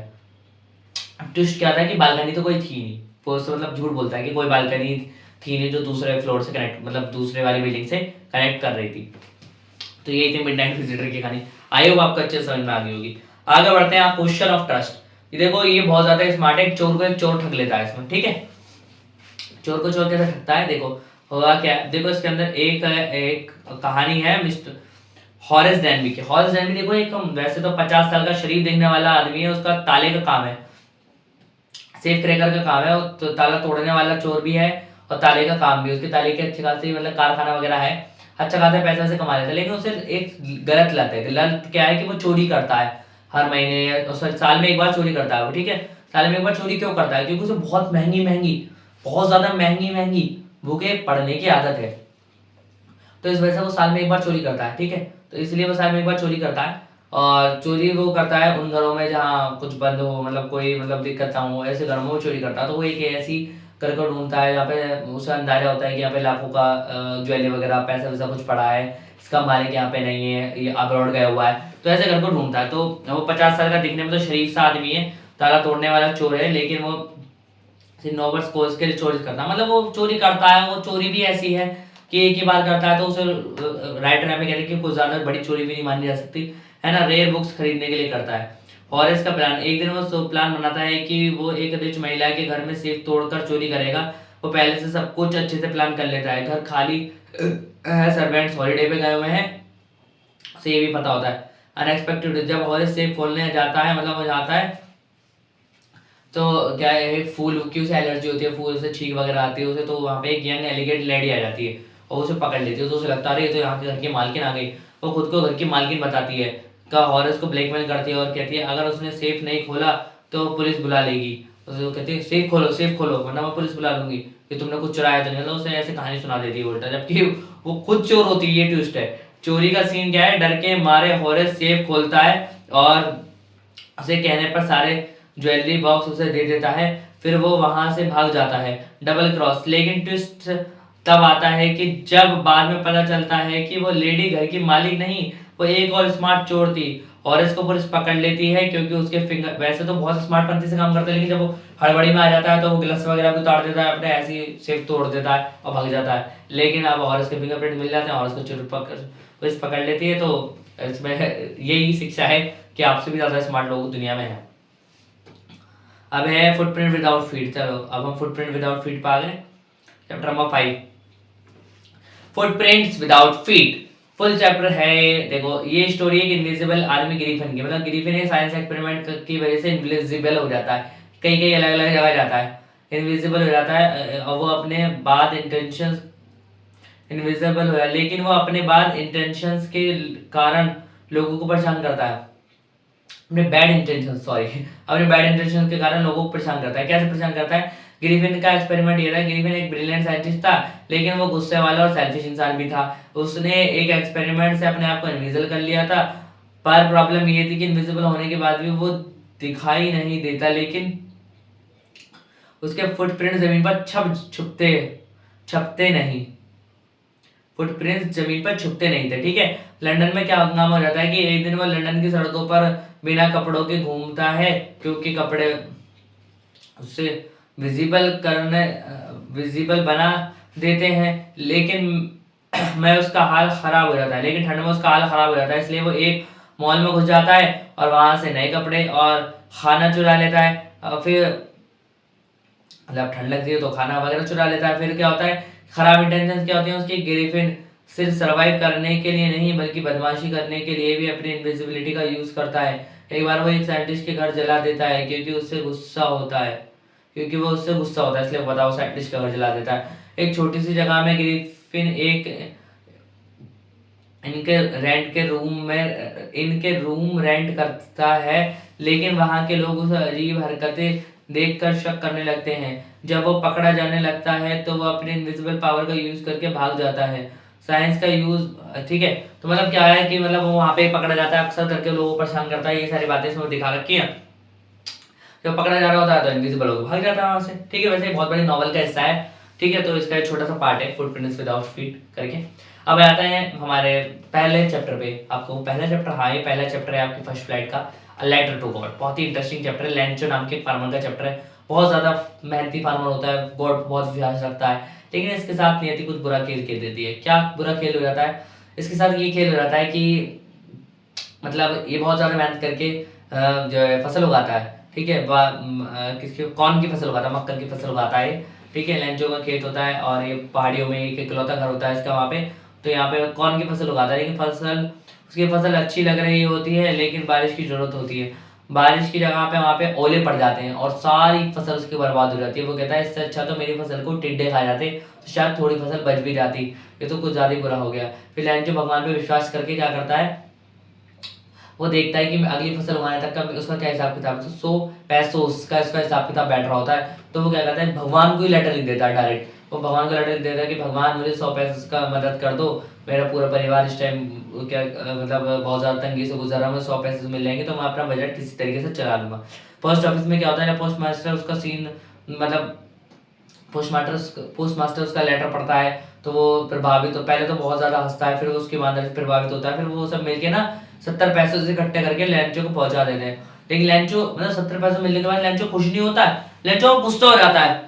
ट्विस्ट क्या था कि बालकनी तो कोई थी नहीं, वो उससे मतलब झूठ बोलता है कि कोई बालकनी थी नहीं जो दूसरे फ्लोर से कनेक्ट, मतलब दूसरे वाली बिल्डिंग से कनेक्ट कर रही थी। तो यही थी मिडनाइट विजिटर की कहानी। आई होप आपको अच्छे समझ में आ गई होगी। आगे बढ़ते हैं आप क्वेश्चन ऑफ ट्रस्ट। ये देखो ये बहुत ज्यादा स्मार्ट है। चोर को एक चोर ठग लेता है इसमें। ठीक है, चोर को चोर कैसे ठगता है देखो, होगा क्या। देखो इसके अंदर एक कहानी है मिस्टर हॉरेस डैनबी की। हॉरेस डैनबी देखो एक वैसे तो 50 साल का शरीफ देखने वाला आदमी है, उसका ताले का काम है, सेफ क्रैकर का काम है, वो तो ताला तोड़ने वाला चोर भी है और ताले का काम भी, उसके ताले के अच्छे खासी मतलब कारखाना वगैरह है, अच्छा खासा पैसा वैसे कमा लेता है। लेकिन उसे एक गलत लत है, लत क्या है कि वो चोरी करता है हर महीने या साल में एक बार चोरी करता है वो, ठीक है। साल में एक बार चोरी क्यों करता है? क्योंकि उसे बहुत महंगी महंगी, बहुत ज़्यादा महंगी महंगी बुकें पढ़ने की आदत है, तो इस वजह से वो साल में एक बार चोरी करता है, ठीक है। तो इसलिए वो साल में एक बार चोरी करता है, और चोरी वो करता है उन घरों में जहाँ कुछ बंद हो, मतलब कोई मतलब दिक्कत ना हो, ऐसे घरों में वो चोरी करता है। तो वो एक ऐसी घर को ढूंढता है जहाँ पे उसे अंदाजा होता है कि यहाँ पे लाखों का ज्वेलरी वगैरह पैसा वैसा कुछ पड़ा है, इसका मालिक यहाँ पे नहीं है, ये अब्रॉड गया हुआ है, तो ऐसे घर को ढूंढता है। तो वो 50 साल का दिखने में तो शरीफ सा आदमी है, ताला तोड़ने वाला चोर है, लेकिन वो नॉबर्स कोर्स के लिए चोरी करता, मतलब वो चोरी करता है, वो चोरी भी ऐसी है कि एक ही बार करता है, तो उसे राइटर यहाँ पे कहते हैं कि कुछ ज़्यादा बड़ी चोरी भी नहीं मानी जा सकती है ना, रेयर बुक्स खरीदने के लिए करता है। हॉरेस का प्लान, एक दिन वो प्लान बनाता है कि वो एक रिच महिला के घर में सेफ तोड़कर चोरी करेगा। वो पहले से सब कुछ अच्छे से प्लान कर लेता है, घर खाली है, सर्वेंट्स हॉलीडे पे गए हुए हैं, उसे ये भी पता होता है। अनएक्सपेक्टेड, जब हॉरेस सेफ खोलने जाता है, मतलब वो जाता है, तो क्या है, फूल की उसे एलर्जी होती है, फूल से छींक वगैरह आती है उसे, तो वहाँ पे एक यंग एलिगेट लेडी आ जाती है और उसे पकड़ लेती है। तो उसे लगता है तो यहाँ के घर की मालकिन आ गई, वो खुद को घर की मालकिन बताती है, का हॉरेस को ब्लैकमेल करती है और कहती है अगर उसने सेफ नहीं खोला तो पुलिस बुला लेगी। तो कहती है सेफ खोलो वरना मैं पुलिस बुला लूंगी कि तुमने कुछ चुराया तो नहीं, मतलब उसे ऐसे कहानी सुना देती है उल्टा, जबकि वो खुद चोर होती है। ये ट्विस्ट है। चोरी का सीन क्या है, डर के मारे हॉरेस सेफ खोलता है और उसे कहने पर सारे ज्वेलरी बॉक्स उसे दे देता है, फिर वो वहां से भाग जाता है। डबल क्रॉस, लेकिन ट्विस्ट तब आता है कि जब बाद में पता चलता है कि वो लेडी घर की मालिक नहीं, वो एक और स्मार्ट चोर थी, और इसको पुलिस पकड़ लेती है क्योंकि उसके फिंगर, वैसे तो बहुत स्मार्ट पंथी से काम करता है, लेकिन जब वो हड़बड़ी में आ जाता है तो वो ग्लव्स वगैरह भी उतार देता है अपने, ऐसी सेफ तोड़ देता है और भाग जाता है। लेकिन अब और उसके फिंगरप्रिंट मिल जाते हैं और उसको पुलिस पकड़ लेती है। तो इसमें यही शिक्षा है कि आपसे भी ज्यादा स्मार्ट लोग दुनिया में है। अब है फुटप्रिंट विदाउट फीट। चलो अब हम फुटप्रिंट विदाउट फीट पा गए, chapter number 5, footprints without feet. Full chapter है। देखो ये स्टोरी है कि इनविजिबल आर्मी ग्रीफन की, मतलब ग्रीफन एक साइंस एक्सपेरिमेंट की वजह से इनविजिबल हो जाता है, कई कई अलग अलग जगह जाता है, इनविजिबल हो जाता है, और वो अपने बाद इंटेंशंस इनविजिबल हो जाता है, लेकिन वो अपने बाद इंटेंशंस के कारण लोगों को परेशान करता है, अपने बैड इंटेंशन अपने बैड इंटेंशन के कारण लोगों को परेशान करता है। कैसे परेशान करता है? ग्रिफिन का एक्सपेरिमेंट ये था, ग्रिफिन एक ब्रिलियंट साइंटिस्ट था, लेकिन वो गुस्से वाला और सेल्फिश इंसान भी था। उसने एक एक्सपेरिमेंट से अपने आप को इनविजिबल कर लिया था, पर प्रॉब्लम ये थी कि इनविजिबल होने के बाद भी वो दिखाई नहीं देता, लेकिन उसके फुटप्रिंट जमीन पर छपते नहीं, फुटप्रिंट्स जमीन पर छुपते नहीं थे, ठीक है। लंदन में क्या नाम हो जाता है कि एक दिन वो लंदन की सड़कों पर बिना कपड़ों के घूमता है, क्योंकि कपड़े उससे विजिबल बना देते हैं, लेकिन मैं उसका हाल खराब हो जाता है, लेकिन ठंड में उसका हाल खराब हो जाता है, इसलिए वो एक मॉल में घुस जाता है और वहां से नए कपड़े और खाना चुरा लेता है, और फिर मतलब ठंड लगती है तो खाना वगैरह चुरा लेता है। फिर क्या होता है, खराब इंटेंशन क्या होती है उसकी, ग्रिफिन सिर्फ सरवाइव करने के लिए नहीं बल्कि बदमाशी करने के लिए भी अपनी इनविजिबिलिटी का यूज करता है। एक बार वो एक साइंटिस्ट के घर जला देता है क्योंकि वो उससे गुस्सा होता है, इसलिए बताओ साइंटिस्ट का घर जला देता है। एक छोटी सी जगह में ग्रिफिन इनके रूम रेंट करता है, लेकिन वहां के लोग उसे अजीब हरकतें देखकर शक करने लगते हैं। जब वो पकड़ा जाने लगता है तो वो अपने इनविजिबल पावर का यूज करके भाग जाता है। साइंस का यूज, ठीक है। तो मतलब क्या है कि मतलब वो वहां पे पकड़ा जाता है, अक्सर करके लोगों को परेशान करता है, ये सारी बातें इसमें दिखा रखी है। जब पकड़ा जा रहा होता है तो इनविजिबल होकर भाग जाता है वहां से, ठीक है। वैसे बहुत बड़ी नॉवल का हिस्सा है, ठीक है। तो इसका एक छोटा सा पार्ट है फुटप्रिंट्स विदाउट फीट करके। अब आते हैं हमारे पहले चैप्टर पे। आपको पहला चैप्टर, हाँ ये पहला चैप्टर है आपकी फर्स्ट फ्लाइट का, लेटर टू गॉड। बहुत ही इंटरेस्टिंग चैप्टर है, लेंचो नाम के फार्मर का चैप्टर है। बहुत ज्यादा मेहनती फार्मर होता है, गॉड बहुत विश्वास रखता है, लेकिन इसके साथ नियति कुछ बुरा खेल खेल देती है। क्या बुरा खेल हो जाता है इसके साथ? ये खेल हो जाता है कि मतलब ये बहुत ज्यादा मेहनत करके जो है फसल उगाता है, ठीक है। किसकी, कौन की फसल उगाता है, मक्कर की फसल उगाता है, ठीक है। लेंचो का खेत होता है और ये पहाड़ियों में एक इकलौता घर होता है इसका वहाँ पे। तो यहाँ पे कौन की फसल उगाता है, लेकिन उसकी फसल अच्छी लग रही होती है, लेकिन बारिश की जरूरत होती है। बारिश की जगह पे वहाँ पे ओले पड़ जाते हैं और सारी फसल उसकी बर्बाद हो जाती है। वो कहता है इससे अच्छा तो मेरी फसल को टिड्डे खा जाते तो शायद थोड़ी फसल बच भी जाती, ये तो कुछ ज़्यादा ही बुरा हो गया। फिर लैंचो भगवान पे विश्वास करके क्या करता है, वो देखता है कि अगली फसल उगाने तक का उसका क्या हिसाब किताब है, तो 100 पैसों का इसका हिसाब किताब बैठ रहा होता है। तो वो क्या करता है, भगवान को ही लेटर लिख देता है डायरेक्ट। वो भगवान को लेटर लिख देता है कि भगवान मुझे 100 पैसों का मदद कर दो, मेरा पूरा परिवार इस टाइम क्या मतलब बहुत ज़्यादा तंगी से गुजर रहा है, मुझे 100 पैसे मिल जाएंगे तो मैं अपना बजट किसी तरीके से चला लूँगा। पोस्ट ऑफिस में क्या होता है, पोस्ट मास्टर उसका सीन मतलब पोस्ट मास्टर उसका लेटर पढ़ता है तो वो प्रभावित, तो पहले तो बहुत ज़्यादा हंसता है, फिर वो उसके बाद प्रभावित होता है। फिर वो सब मिलके ना 70 पैसे से इकट्ठे करके लैंचो को पहुंचा देते हैं। लेकिन लैंचो मतलब 70 पैसे मिलने के बाद लैंचो खुश नहीं होता है, लैंचो गुस्सा हो जाता है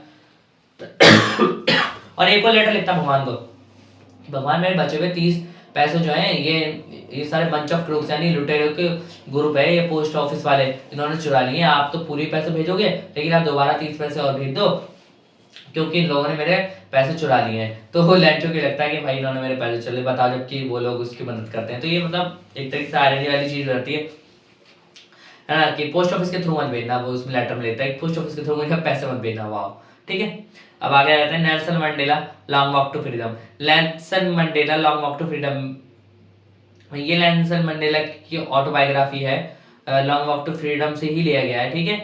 और एक और लेटर लिखता है भगवान को, भगवान मेरे बचे हुए 30 पैसे जो हैं ये सारे बंच ऑफ क्रूक्स यानी लुटेरों के ग्रुप है, ये पोस्ट ऑफिस वाले इन्होंने चुरा लिए। आप तो पूरी पैसे भेजोगे लेकिन आप दोबारा 30 पैसे और भेज दो क्योंकि इन लोगों ने मेरे पैसे चुरा लिए हैं। तो लैंचो को लगता है कि भाई इन्होंने मेरे पैसे चले बताओ, जबकि वो लोग उसकी मदद करते हैं। तो ये मतलब एक तरीके से आयरनी वाली चीज रहती है ना, कि पोस्ट ऑफिस के थ्रू मत भेजना, वो उसमें लेटर में लेता है पोस्ट ऑफिस के थ्रू मुझे पैसे मत भेजना। वाह ठीक है। अब आगे आ जाते हैं Nelson Mandela long walk to freedom. Nelson Mandela long walk to freedom, ये नेल्सन मंडेला की ऑटोबायोग्राफी है, लॉन्ग वॉक टू फ्रीडम से ही लिया गया है। ठीक है,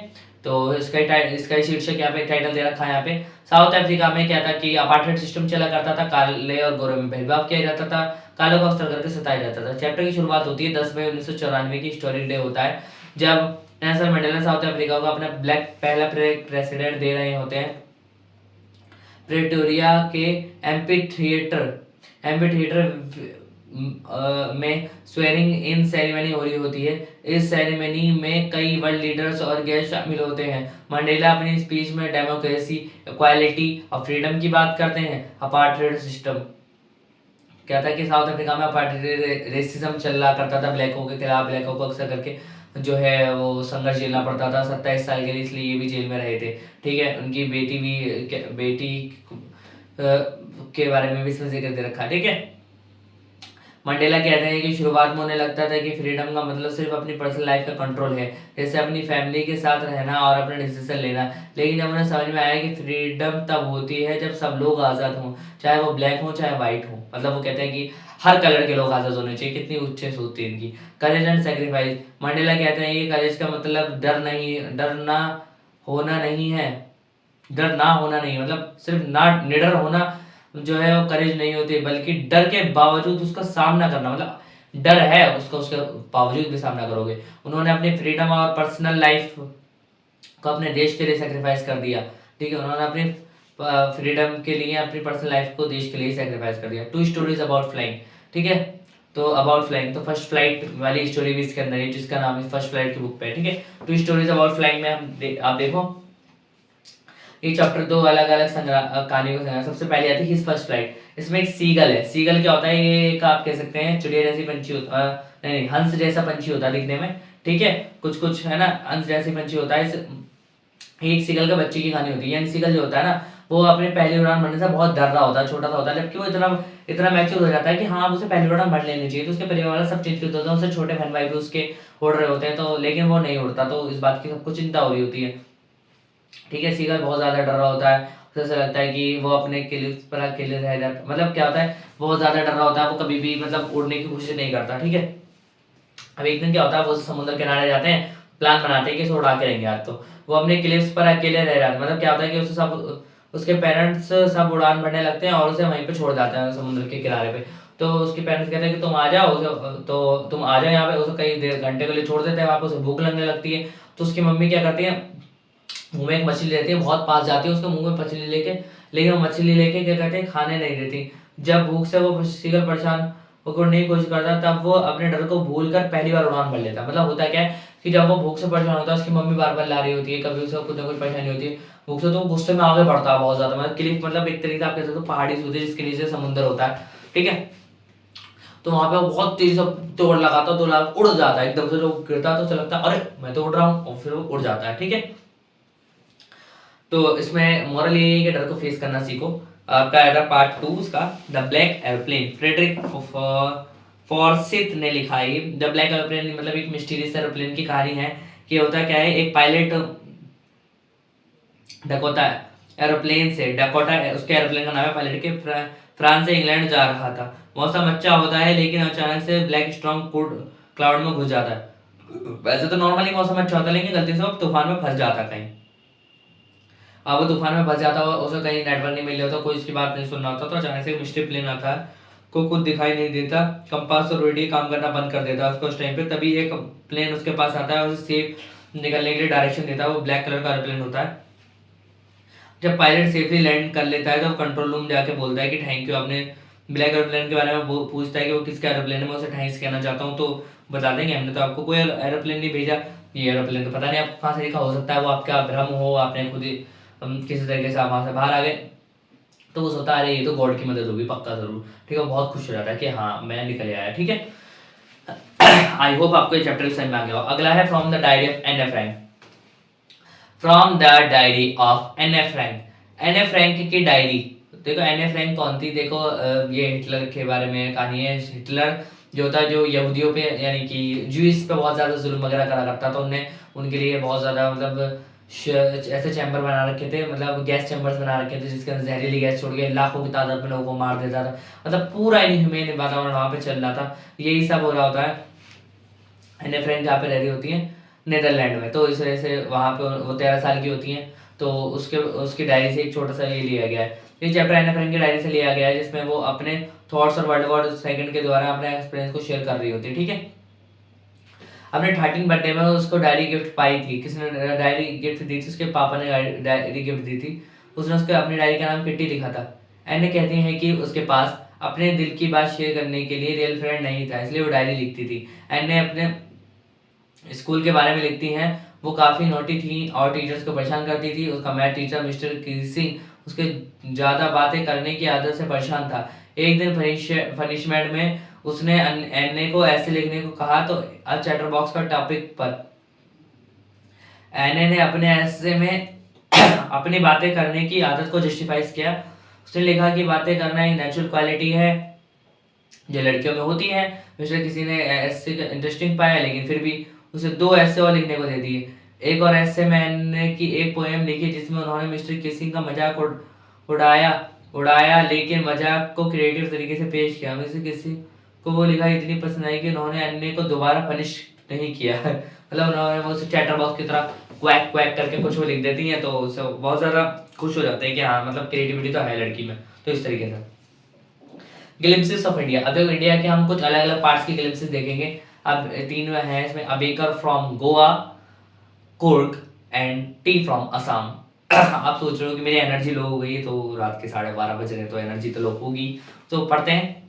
तो इसका शीर्षक यहाँ पे टाइटल दे रखा है यहाँ पे। साउथ अफ्रीका में क्या था कि अपार्टमेंट सिस्टम चला करता था, काले और गोरे में भेदभाव किया जाता था, कालों को अक्सर करके सताया जाता था। चैप्टर की शुरुआत होती है 10 मई 1994 की हिस्टोरिक डे होता है जब नेल्सन मंडेला साउथ अफ्रीका को अपना पहला प्रेसिडेंट दे रहे होते हैं। प्रेटोरिया के एम्पी थिएटर में स्वेरिंग इन सेरेमनी हो रही होती है। इस सेरेमनी में कई वर्ल्ड लीडर्स और गेस्ट शामिल होते हैं। मंडेला अपनी स्पीच में डेमोक्रेसी, इक्वालिटी और फ्रीडम की बात करते हैं। अपार्टमेंट सिस्टम क्या था कि साउथ अफ्रीका में अपार्टमेंट रेसिज्म चल रहा करता था, ब्लैकों के खिलाफ, ब्लैकों को अक्सर करके जो है वो संघर्ष झेलना पड़ता था 27 साल के लिए, इसलिए ये भी जेल में रहे थे। ठीक है, उनकी बेटी के बारे में भी इसमें जिक्र दे रखा। ठीक है, मंडेला कहते हैं कि शुरुआत में उन्हें लगता था कि फ्रीडम का मतलब सिर्फ अपनी पर्सनल लाइफ का कंट्रोल है, जैसे अपनी फैमिली के साथ रहना और अपने डिसीजन लेना। लेकिन जब उन्हें समझ में आया कि फ्रीडम तब होती है जब सब लोग आज़ाद हों, चाहे वो ब्लैक हो चाहे वाइट हो। मतलब वो कहते हैं कि हर कलर के लोग आज़ाद होने चाहिए। कितनी उच्च सोच थी इनकी। करेज एंड सेक्रीफाइस, मंडेला कहते हैं कि करेज का मतलब डर ना होना नहीं, मतलब सिर्फ ना निडर होना जो है वो करेज नहीं होती, बल्कि डर के बावजूद उसका सामना करना। मतलब डर है उसका, उसके बावजूद भी सामना करोगे। उन्होंने अपनी फ्रीडम और पर्सनल लाइफ को अपने देश के लिए सेक्रीफाइस कर दिया। ठीक है, उन्होंने अपनी फ्रीडम के लिए अपनी पर्सनल लाइफ को देश के लिए सेक्रीफाइस कर दिया। 2 स्टोरीज अबाउट फ्लाइंग। ठीक है, तो अबाउट फ्लाइंग तो फर्स्ट फ्लाइट वाली स्टोरी भी इसके अंदर है, जिसका नाम है फर्स्ट फ्लाइट की बुक पे। ठीक है, 2 स्टोरीज अबाउट फ्लाइंग में आप देखो ये चैप्टर 2 अलग अलग कहानी को संग्रह। सबसे पहले आती है हिज फर्स्ट फ्लाइट। इसमें एक सीगल है। सीगल क्या होता है, ये एक आप कह सकते हैं चिड़िया जैसी पंछी होता नहीं, हंस जैसा पंछी होता है दिखने में। ठीक है, कुछ है ना, हंस जैसी पंछी होता है। एक सीगल के बच्चे की कहानी होती है। यंग सीगल जो होता है ना, वो अपने पहली उड़ान भरने से बहुत डर रहा होता है, छोटा सा होता है, जबकि वो इतना मैच्योर हो जाता है कि हाँ उसे पहली उड़ान भर लेनी चाहिए। तो उसके परिवार वाले सब चिंतित होते हैं, उससे छोटे बहन भाई भी उसके उड़ रहे होते हैं, तो लेकिन वो नहीं उड़ता, तो इस बात की सबको चिंता हो रही होती है। ठीक है, सीगल बहुत ज्यादा डर रहा होता है, उसे ऐसा लगता है कि वो अपने किले पर अकेले रह जाता, मतलब क्या होता है बहुत ज्यादा डर रहा होता है, वो कभी भी मतलब उड़ने की कोशिश नहीं करता। ठीक है, अब एक दिन क्या होता है, वो समुद्र किनारे जाते हैं, प्लान बनाते हैं कि इसे उड़ा के रहेंगे आज। तो वो अपने क्लिफ्स पर अकेले रह जाते हैं। मतलब क्या होता है कि उसके पेरेंट्स सब उड़ान भरने लगते हैं और उसे वहीं पे छोड़ जाते हैं समुद्र के किनारे पे। तो उसके पेरेंट्स कहते हैं कि तुम आ जाओ, तो तुम आ जाओ यहाँ पे। उसे कई देर घंटे के लिए छोड़ देते हैं वहाँ पे, उसे भूख लगने लगती है। तो उसकी मम्मी क्या करती है, मुंह में एक मछली रहती है, बहुत पास जाती है उसके मुंह में मछली लेके, लेकिन वो मछली लेके क्या कहते हैं खाने नहीं देती। जब भूख से वो सीगल परेशान होकर नहीं कोशिश करता, तब वो अपने डर को भूल कर पहली बार उड़ान भर लेता। मतलब होता क्या है कि जब वो भूख से परेशान होता है, उसकी मम्मी बार बार ला रही होती है, कभी उसे कुछ ना कुछ परेशानी होती है भूख से, तो वो गुस्से में आगे बढ़ता है बहुत ज्यादा। मतलब क्लिफ मतलब एक तरीके से आप कह सकते हो पहाड़ी होती है जिसके नीचे समुद्र होता है। ठीक है, तो वहां पे वो बहुत तेजी से दौड़ लगाता, तो उड़ जाता है एकदम से, जो गिरता है तो उसे लगता है अरे मैं तो उड़ रहा हूँ, और फिर वो उड़ जाता है। ठीक है, तो इसमें मॉरल ये है कि डर को फेस करना सीखो। आपका आएगा पार्ट 2 उसका, द ब्लैक एयरप्लेन। फ्रेडरिक फॉर्सिथ ने लिखा है। द ब्लैक एयरप्लेन मतलब एक मिस्टीरियस एयरप्लेन की कहानी है। कि होता क्या है, एक पायलट डकोटा एरोप्लेन से, डकोटा उसके एरोप्लेन का नाम है, पायलट के फ्रांस से इंग्लैंड जा रहा था। मौसम अच्छा होता है लेकिन अचानक से ब्लैक स्टॉर्म क्लाउड में घुस जाता है। वैसे तो नॉर्मली मौसम अच्छा होता है लेकिन गलती से वो तूफान में फंस जाता कहीं। अब वो तूफान में फंस जाता हुआ, उसे कहीं नेटवर्क नहीं मिल रहा होता, कोई उसकी बात नहीं सुन रहा होता, तो अचानक से मिस्ट्री प्लेन आता है, को कुछ दिखाई नहीं देता, कंपास और रेडियो काम करना बंद कर देता है उसको उस टाइम पे। तभी एक प्लेन उसके पास आता है और उसे सेफ निकलने के लिए डायरेक्शन देता है। वो ब्लैक कलर का एरोप्लेन होता है। जब पायलट सेफली लैंड कर लेता है तो कंट्रोल रूम जाके बोलता है कि थैंक यू। आपने ब्लैक एरोप्लेन के बारे में वो पूछता है कि वो किसका एरोप्लेन है, मैं उसे थैंक्स कहना चाहता हूँ, तो बता देंगे हमने तो आपको कोई एरोप्लेन नहीं भेजा। ये एरोप्लेन तो पता नहीं आपको कहाँ से लिखा, हो सकता है वो आपका भ्रम हो, आपने खुद ही किसी तरीके से आप वहाँ से बाहर आ गए। तो वो सोचता है अरे ये तो गॉड की मदद होगी पक्का जरूर, ठीक है। बहुत खुश हो जाता है कि हाँ मैं निकल आया, ठीक है। आई होप आपको ये चैप्टर समझ में आ गया हो। अगला है from the diary of Anne Frank. From the diary of Anne Frank. Anne Frank की डायरी। देखो एन एफ रैंक कौन थी, देखो ये हिटलर के बारे में कहानी है। हिटलर जो था, जो यहूदियों पे यानी कि ज्यूइस पे बहुत ज़्यादा जुल्म वगैरह करा करता था। उनने उनके लिए बहुत ज़्यादा मतलब ऐसे चैम्बर बना रखे थे, मतलब गैस चैम्बर्स बना रखे थे जिसके अंदर जहरीली गैस छोड़ के लाखों की तादाद में लोगों को मार देता था। मतलब पूरा इनह्यूमेन वातावरण वहाँ पे चल रहा था। यही सब हो रहा होता है। एने फ्रैंक जहाँ पे रह रही होती हैं नीदरलैंड में, तो इस वजह से वहाँ पे वो 13 साल की होती हैं। तो उसके उसकी डायरी से एक छोटा सा ये लिया गया है। ये चैप्टर एने फ्रैंक की डायरी से लिया गया है, जिसमें वो अपने थॉट्स और वर्ल्ड वॉर सेकंड के द्वारा अपने एक्सपीरियंस को शेयर कर रही होती है, ठीक है। अपने 13 बर्थडे में उसको डायरी गिफ्ट पाई थी, किसने डायरी गिफ्ट दी थी, उसके पापा ने डायरी गिफ्ट दी थी। उसने उसके अपनी डायरी का नाम किट्टी लिखा था। एने कहती हैं कि उसके पास अपने दिल की बात शेयर करने के लिए रियल फ्रेंड नहीं था, इसलिए वो डायरी लिखती थी। एने अपने स्कूल के बारे में लिखती हैं, वो काफ़ी नोटी थी और टीचर्स को परेशान करती थी। उसका मैथ टीचर मिस्टर किसिंग उसके ज़्यादा बातें करने की आदत से परेशान था। एक दिन पनिशमेंट में उसने एन्ने को ऐसे लिखने को कहा, तो चैटर बॉक्स पर टॉपिक पर एने ने अपने ऐसे में अपनी बातें करने की आदत को जस्टिफाई किया। उसने लिखा कि बातें करना एक नेचुरल क्वालिटी है जो लड़कियों में होती है। मिस्टर किसी ने ऐसे इंटरेस्टिंग पाया, लेकिन फिर भी उसे 2 ऐसे और लिखने को दे दिए। एक और ऐसे मैंने की एक पोएम लिखी जिसमें उन्होंने मिस्टर किसिंग का मजाक उड़ाया उड़ाया लेकिन मजाक को क्रिएटिव तरीके से पेश किया। मिस्टर किसिंग को वो लिखा इतनी पसंद आई कि उन्होंने अन्य को दोबारा पनिश नहीं किया। मतलब उन्होंने वो चैटर बॉक्स की तरह क्वैक क्वैक करके कुछ वो लिख देती हैं, तो उससे बहुत ज़्यादा खुश हो जाते हैं कि हाँ मतलब क्रिएटिविटी तो है लड़की में। तो इस तरीके से ग्लिम्पसेस ऑफ इंडिया। अब देखो इंडिया के हम कुछ अलग अलग पार्ट्स की ग्लिम्पसेस देखेंगे। अब 3 हैं इसमें, a baker from Goa, Coorg and T from Assam. आप सोच रहे हो कि मेरी एनर्जी लो हो गई, तो रात के 12:30 बज रहे, तो एनर्जी तो लो होगी। तो पढ़ते हैं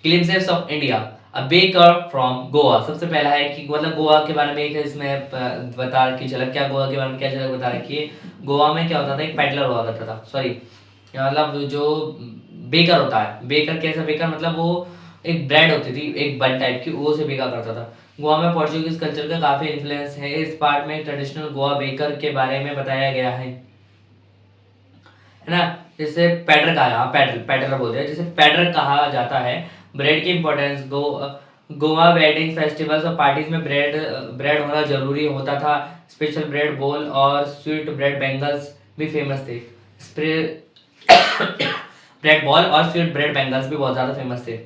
glimpses of India. A baker from Goa. सबसे पहला है कि मतलब गोवा के बारे में एक इसमें बता रखी झलक, क्या गोवा के बारे में क्या झलक बता रखी है। गोवा में क्या होता था, एक पेडलर हुआ करता था, सॉरी मतलब जो बेकर होता है। बेकर कैसा बेकर, मतलब वो एक ब्रेड होती थी एक बन टाइप की, वो से बेका करता था। गोवा में पोर्चुगीज कल्चर का काफी इन्फ्लुएंस है। इस पार्ट में ट्रेडिशनल गोवा बेकर के बारे में बताया गया है ना। जिसे पैडर कहा, पैडर बोलते हैं, जिसे पैडर कहा जाता है। ब्रेड की इंपॉर्टेंस, गोवा वेडिंग फेस्टिवल्स और पार्टीज में ब्रेड ब्रेड होना जरूरी होता था। स्पेशल ब्रेड बोल और स्वीट ब्रेड बेंगल्स भी फेमस थे। ब्रेड बॉल और स्वीट ब्रेड बेंगल्स भी बहुत ज़्यादा फेमस थे।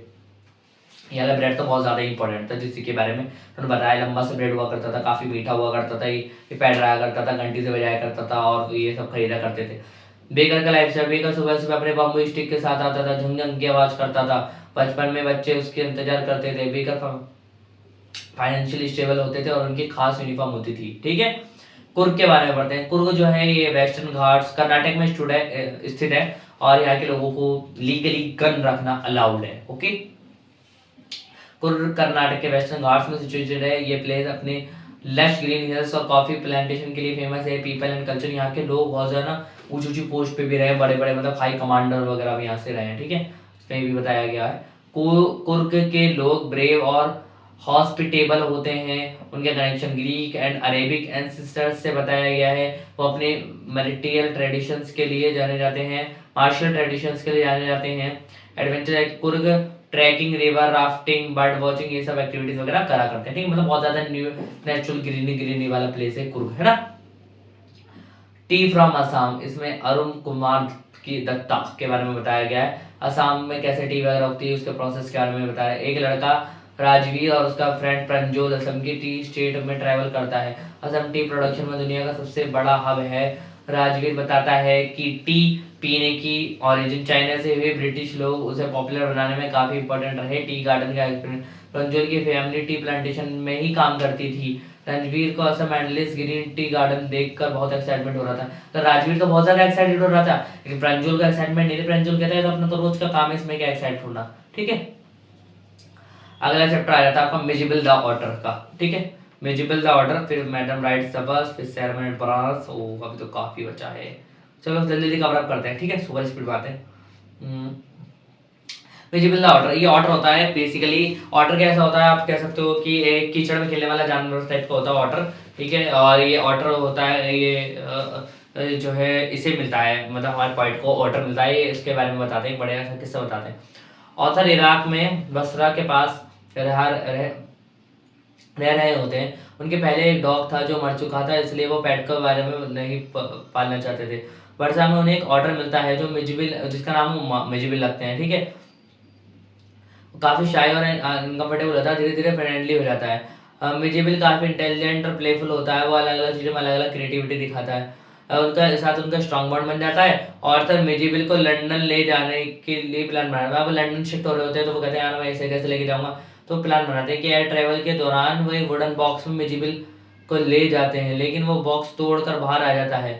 ये वाला ब्रेड तो बहुत ज़्यादा इंपॉर्टेंट था, जिसके के बारे में उन्होंने बताया। लंबा सा ब्रेड हुआ करता था, काफ़ी मीठा हुआ करता था, ये पैड रहा करता था, घंटी से बजाया करता था और ये सब खरीदा करते थे। बेकर का लाइफ स्टाइल, बेकर सुबह सुबह अपने बम्बू स्टिक के साथ आता था, झंझंग की आवाज़ करता था। बचपन में बच्चे उसके इंतजार करते थे। बेकर फाइनेंशियली स्टेबल होते थे और उनकी खास यूनिफॉर्म होती थी, ठीक है। कुर्ग के बारे में पढ़ते हैं। कुर्ग जो है ये वेस्टर्न घाट्स कर्नाटक में स्थित है और यहाँ के लोगों को लीगली गन रखना अलाउड है, ओके। कुर्ग कर्नाटक के वेस्टर्न घाट्स में सिचुएटेड है। ये प्लेस अपने लश ग्रीन हिल्स और कॉफी प्लांटेशन के लिए फेमस है। पीपल एंड कल्चर, यहाँ के लोग बहुत ज़्यादा ऊंची ऊंची पोस्ट पे भी रहे, बड़े बड़े मतलब हाई कमांडर वगैरह भी यहाँ से रहे हैं, ठीक है। इसमें भी बताया गया है कुर्ग के लोग ब्रेव और हॉस्पिटेबल होते हैं। उनके connection Greek and Arabic ancestors से बताया गया है। वो अपने मैरिटल ट्रेडिशंस के लिए जाने जाते हैं, मार्शल ट्रेडिशंस के लिए जाने जाते हैं। Adventure Coorg trekking, river rafting, bird watching, ये सब एक्टिविटीज वगैरह करा करते हैं। ठीक है, मतलब बहुत ज्यादा न्यू नेचुरल ग्रीनी ग्रीनी वाला प्लेस है कुर्ग, है ना। टी फ्रॉम असम, इसमें अरुण कुमार की दत्ता के बारे में बताया गया है। असम में कैसे टी वगैरह होती है उसके प्रोसेस के बारे में बताया है। एक लड़का राजवीर और उसका फ्रेंड प्रंजोल असम की टी स्टेट में ट्रैवल करता है। असम टी प्रोडक्शन में दुनिया का सबसे बड़ा हब है। राजवीर बताता है कि टी पीने की ओरिजिन चाइना से हुई, ब्रिटिश लोग उसे पॉपुलर बनाने में काफी इंपॉर्टेंट रहे। टी गार्डन का एक्सपीरियंस, प्रंजोल की फैमिली टी प्लांटेशन में ही काम करती थी। रणवीर को Assam endless green tea garden देखकर बहुत एक्साइटमेंट हो रहा था। तो राजवीर तो बहुत ज्यादा एक्साइटेड हो रहा था, लेकिन प्रंजुल का एक्साइटमेंट नहीं था। प्रंजुल कहता है तो अपना तो रोज का काम है, इसमें क्या एक्साइट होना। ठीक है, अगला चैप्टर आ जाता है आपका मिजिबल द ऑर्डर का। ठीक है, मिजिबल द ऑर्डर, फिर मैडम राइट्स द बस, फिर सेरेमनी बनारस। ओ अभी तो काफी बचा है, चलो जल्दी जल्दी कवर अप करते हैं। ठीक है, सुपर स्पीड बात है। विजिबल ऑर्डर, ये ऑर्डर होता है बेसिकली। ऑर्डर कैसा होता है, आप कह सकते हो कि एक कीचड़ में खेलने वाला जानवर टाइप का होता है ऑर्डर। ठीक है, और ये ऑर्डर होता है, ये जो है इसे मिलता है, मतलब हमारे पॉइंट को ऑर्डर मिलता है। इसके बारे में बताते हैं, बढ़िया सा किस्सा बताते हैं। ऑथर इराक में बसरा के पास रह रहे होते हैं। उनके पहले एक डॉग था जो मर चुका था, इसलिए वो पेट के बारे में नहीं पालना चाहते थे। वर्षा में उन्हें एक ऑर्डर मिलता है जो मिजिबिल, जिसका नाम मिजिबिल रखते हैं। ठीक है, काफी शाय और अनकंफर्टेबल होता है, धीरे धीरे फ्रेंडली हो जाता है। मिजिबिल काफी इंटेलिजेंट और प्लेफुल होता है, वो अलग अलग चीजों में अलग अलग क्रिएटिविटी दिखाता है। उनका साथ उनका स्ट्रॉन्ग बॉन्ड बन जाता है। और तब मिजिबिल को लंदन ले जाने के लिए प्लान बनाता है। वो लंदन शिफ्ट हो रहे होते हैं, तो वो कहते हैं यार मैं ऐसे कैसे लेके जाऊंगा। तो प्लान बनाते हैं कि एयर ट्रेवल के दौरान वो एक वुडन बॉक्स में मिजिबिल को ले जाते हैं, लेकिन वो बॉक्स तोड़कर बाहर आ जाता है।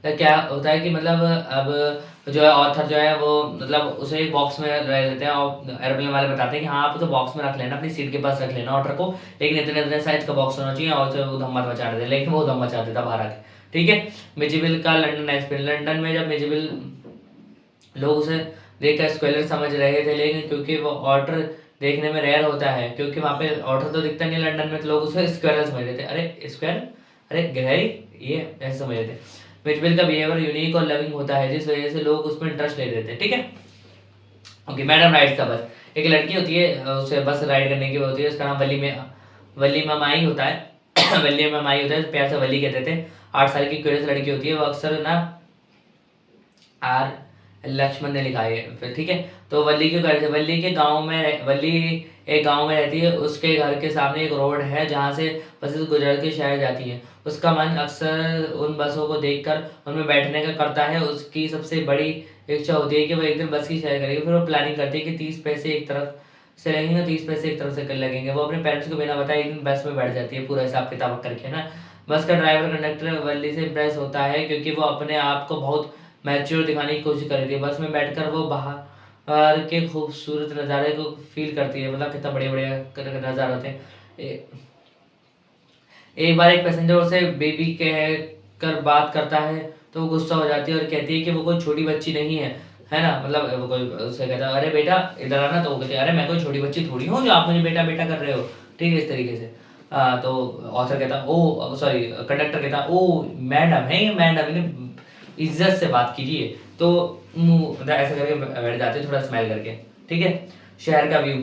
तो क्या होता है कि मतलब अब जो है ऑथर जो है वो मतलब उसे एक बॉक्स में रह लेते हैं, और एरोप्लेन वाले बताते हैं कि हाँ आप तो बॉक्स में रख लेना, अपनी सीट के पास रख लेना ऑर्डर को, लेकिन इतने इतने साइज का बॉक्स होना चाहिए। और उसे उधम मत मचा देते, लेकिन वो उधम मचा देता बाहर आके। ठीक है, मिजिबिल का लंदन एक्सपीरियंस, लंदन में जब मिजिबिल लोग उसे देखकर स्क्वेलर समझ रहे थे, लेकिन क्योंकि वो ऑर्डर देखने में रेयर होता है, क्योंकि वहाँ पे ऑर्डर तो दिखता नहीं लंदन में, तो लोग उसे स्क्वेलर समझ रहे थे। अरे स्क्वेयर, अरे गहरी, ये ऐसे समझ रहे थे। मिजबिल का बिहेवियर यूनिक और लविंग होता है, जिस वजह से लोग उसमें इंटरेस्ट ले लेते हैं। ठीक है, okay. Madam rides the bus, एक लड़की होती है, उसे बस राइड करने की होती है, उसका नाम वली ममाई होता है। वली ममाई होता है, प्यार से वली कहते थे। 8 साल की क्यूरियस लड़की होती है, वो अक्सर ना आर लक्ष्मण ने लिखा है फिर। ठीक है, तो वल्ली क्यों कर वल्ली के गांव में, वल्ली एक गांव में रहती है, उसके घर के सामने एक रोड है जहां से बसें गुजर के शहर जाती हैं। उसका मन अक्सर उन बसों को देखकर उनमें बैठने का करता है। उसकी सबसे बड़ी इच्छा होती है कि वो एक दिन बस की सैर करेगी। फिर वो प्लानिंग करती है कि 30 पैसे एक तरफ से लगेंगे, 30 पैसे एक तरफ से कर लगेंगे। वो अपने पेरेंट्स को बिना बताए एक दिन बस में बैठ जाती है, पूरा हिसाब किताब करके ना। बस का ड्राइवर कंडक्टर वल्ली से इम्प्रेस होता है, क्योंकि वो अपने आप को बहुत मैच्योर दिखाने की कोशिश कर रही थी। बस में बैठकर वो बाहर के खूबसूरत नज़ारे को फील करती है, मतलब कितना बढ़िया बढ़िया नज़ारे होते हैं। एक बार एक पैसेंजर उसे बेबी कह कर बात करता है, तो वो गुस्सा हो जाती है और कहती है कि वो कोई छोटी बच्ची नहीं है ना। मतलब वो कोई उसे कहता है अरे बेटा इधर आना, तो वो कहती है अरे मैं कोई छोटी बच्ची थोड़ी हूँ जो आप मुझे बेटा बेटा कर रहे हो। ठीक है, इस तरीके से। तो ऑथर कहता ओ सॉरी कंडक्टर कहता ओ मैडम है ये, मैडम ने इज्जत से बात कीजिए। तो मुंह मतलब ऐसा करके बैठ जाते हैं, थोड़ा स्माइल करके। ठीक है, शहर का व्यू,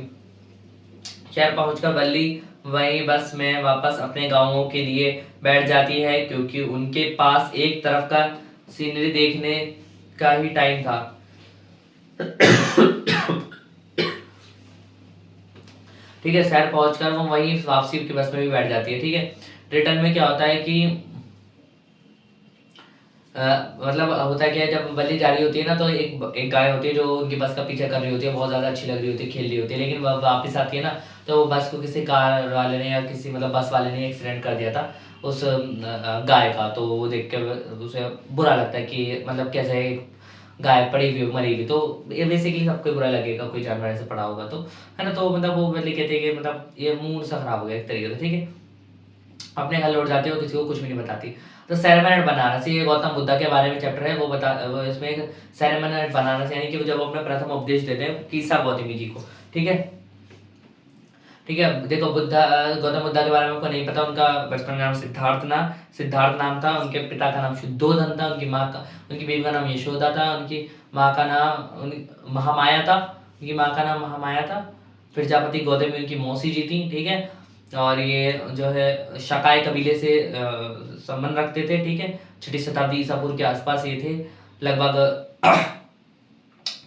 शहर पहुंचकर बल्ली वही बस में वापस अपने गांवों के लिए बैठ जाती है, क्योंकि उनके पास एक तरफ का सीनरी देखने का ही टाइम था। ठीक है, शहर पहुंचकर वो वही वापसी की बस में भी बैठ जाती है। ठीक है, रिटर्न में क्या होता है कि मतलब होता है क्या है, जब बल्ली जा रही होती है ना, तो एक गाय होती है जो उनकी बस का पीछा कर रही होती है, बहुत ज़्यादा अच्छी लग रही होती है, खेल रही होती है। लेकिन वह वापस आती है ना, तो बस को किसी कार वाले ने या किसी मतलब बस वाले ने एक्सीडेंट कर दिया था उस गाय का। तो वो देख के उसे बुरा लगता है कि मतलब कैसे गाय पड़ी हुई मरी हुई। तो ये बेसिकली सबको बुरा लगेगा, कोई जानवर ऐसे पड़ा होगा तो, है ना। तो मतलब वो बल्ली कहते हैं कि मतलब ये मूड सा खराब हो गया एक तरीके से। ठीक है, अपने घर लौट जाती है और किसी को कुछ भी नहीं बताती। तो सेरेमन एट बनारस, ये गौतम बुद्धा के बारे में चैप्टर है। वो इसमें एक सेरेमन एट बनारस, यानी कि वो जब अपने प्रथम उपदेश देते हैं कीसा गौतमी जी को। ठीक है, ठीक है। देखो गौतम बुद्धा के बारे में आपको नहीं पता, उनका बचपन का नाम सिद्धार्थ नाम था। उनके पिता का नाम शुद्धोधन था। उनकी बीवी का नाम यशोदा था। उनकी माँ का नाम महामाया था। उनकी माँ का नाम महामाया था। प्रजापति गौतमी उनकी मौसी जी थी, ठीक है। और ये जो है शकाय कबीले से संबंध रखते थे, ठीक है। 6ठी शताब्दी ईसा पूर्व के आसपास ये थे, लगभग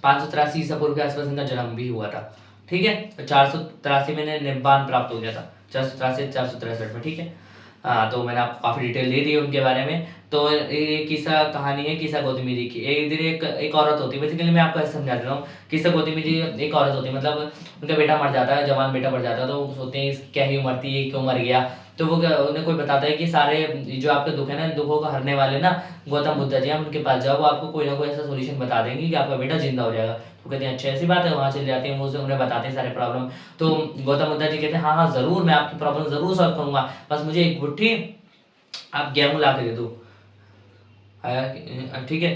583 ईसा पूर्व के आसपास इनका जन्म भी हुआ था, ठीक है। तो 483 में इन्हें निर्वाण प्राप्त हो गया था, 483 463 में, ठीक है। हाँ, तो मैंने आपको काफ़ी डिटेल दे दी है उनके बारे में। तो ये किस्सा कहानी है किस्सा गौतमी जी की। एक दिन एक औरत होती है, बेसिकली मैं आपको ऐसे समझा देता हूँ। किस्सा गौतमी जी एक औरत होती है, मतलब उनका बेटा मर जाता है, जवान बेटा मर जाता है, तो वो सोचते हैं इसकी क्या ही उम्र थी, ये क्यों मर गया। तो वो उन्हें कोई बताता है कि सारे जो आपके दुख है ना, दुखों को हरने वाले ना गौतम बुद्ध जी हैं, उनके पास जाओ, वो आपको कोई ना कोई ऐसा सोल्यूशन बता देंगे कि आपका बेटा जिंदा हो जाएगा। तो कहते हैं अच्छा ऐसी बात है, वहाँ चले जाते हैं, वो उन्हें बताते हैं सारे प्रॉब्लम। तो गौतम बुद्ध जी कहते हैं हाँ हाँ ज़रूर, मैं आपकी प्रॉब्लम ज़रूर सॉल्व करूंगा, बस मुझे एक मुट्ठी आप गेहूँ ला के दे दो। ठीक है।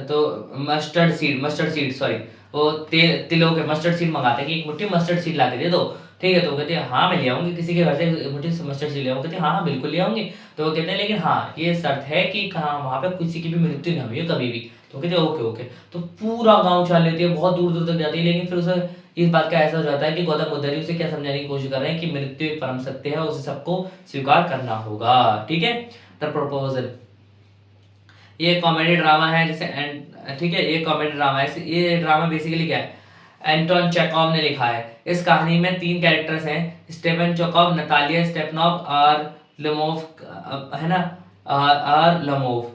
तो मस्टर्ड सीड सॉरी, वो तिलों के मस्टर्ड सीड मंगाते हैं कि एक मुट्ठी मस्टर्ड सीड ला के दे दो, ठीक है। तो वो कहते हैं हाँ मैं ले आऊंगी, किसी के घर से मुट्ठी मस्टर्ड सीड ले आऊंगी। कहते हैं हाँ हाँ बिल्कुल ले आऊंगी। तो वो कहते हैं लेकिन हाँ ये शर्त है कि कहाँ वहाँ पे किसी की भी मृत्यु ना हुई है कभी भी। तो कहते हैं ओके ओके। तो पूरा गाँव चाल लेती है, बहुत दूर दूर तक जाती है, लेकिन फिर उसे इस बात का एहसास हो जाता है कि गौतम बुद्ध जी उसे क्या समझाने की कोशिश कर रहे हैं कि मृत्यु एक परम सत्य है, उसे सबको स्वीकार करना होगा, ठीक है। द प्रपोजल, ये कॉमेडी ड्रामा है जैसे ठीक है, ये कॉमेडी ड्रामा है। ये ड्रामा बेसिकली क्या है, एंटोन चेखोव ने लिखा है। इस कहानी में 3 कैरेक्टर्स हैं, स्टेफन चेखोव, नतालिया स्टेपनोव और लमोव, है ना, और लमोव,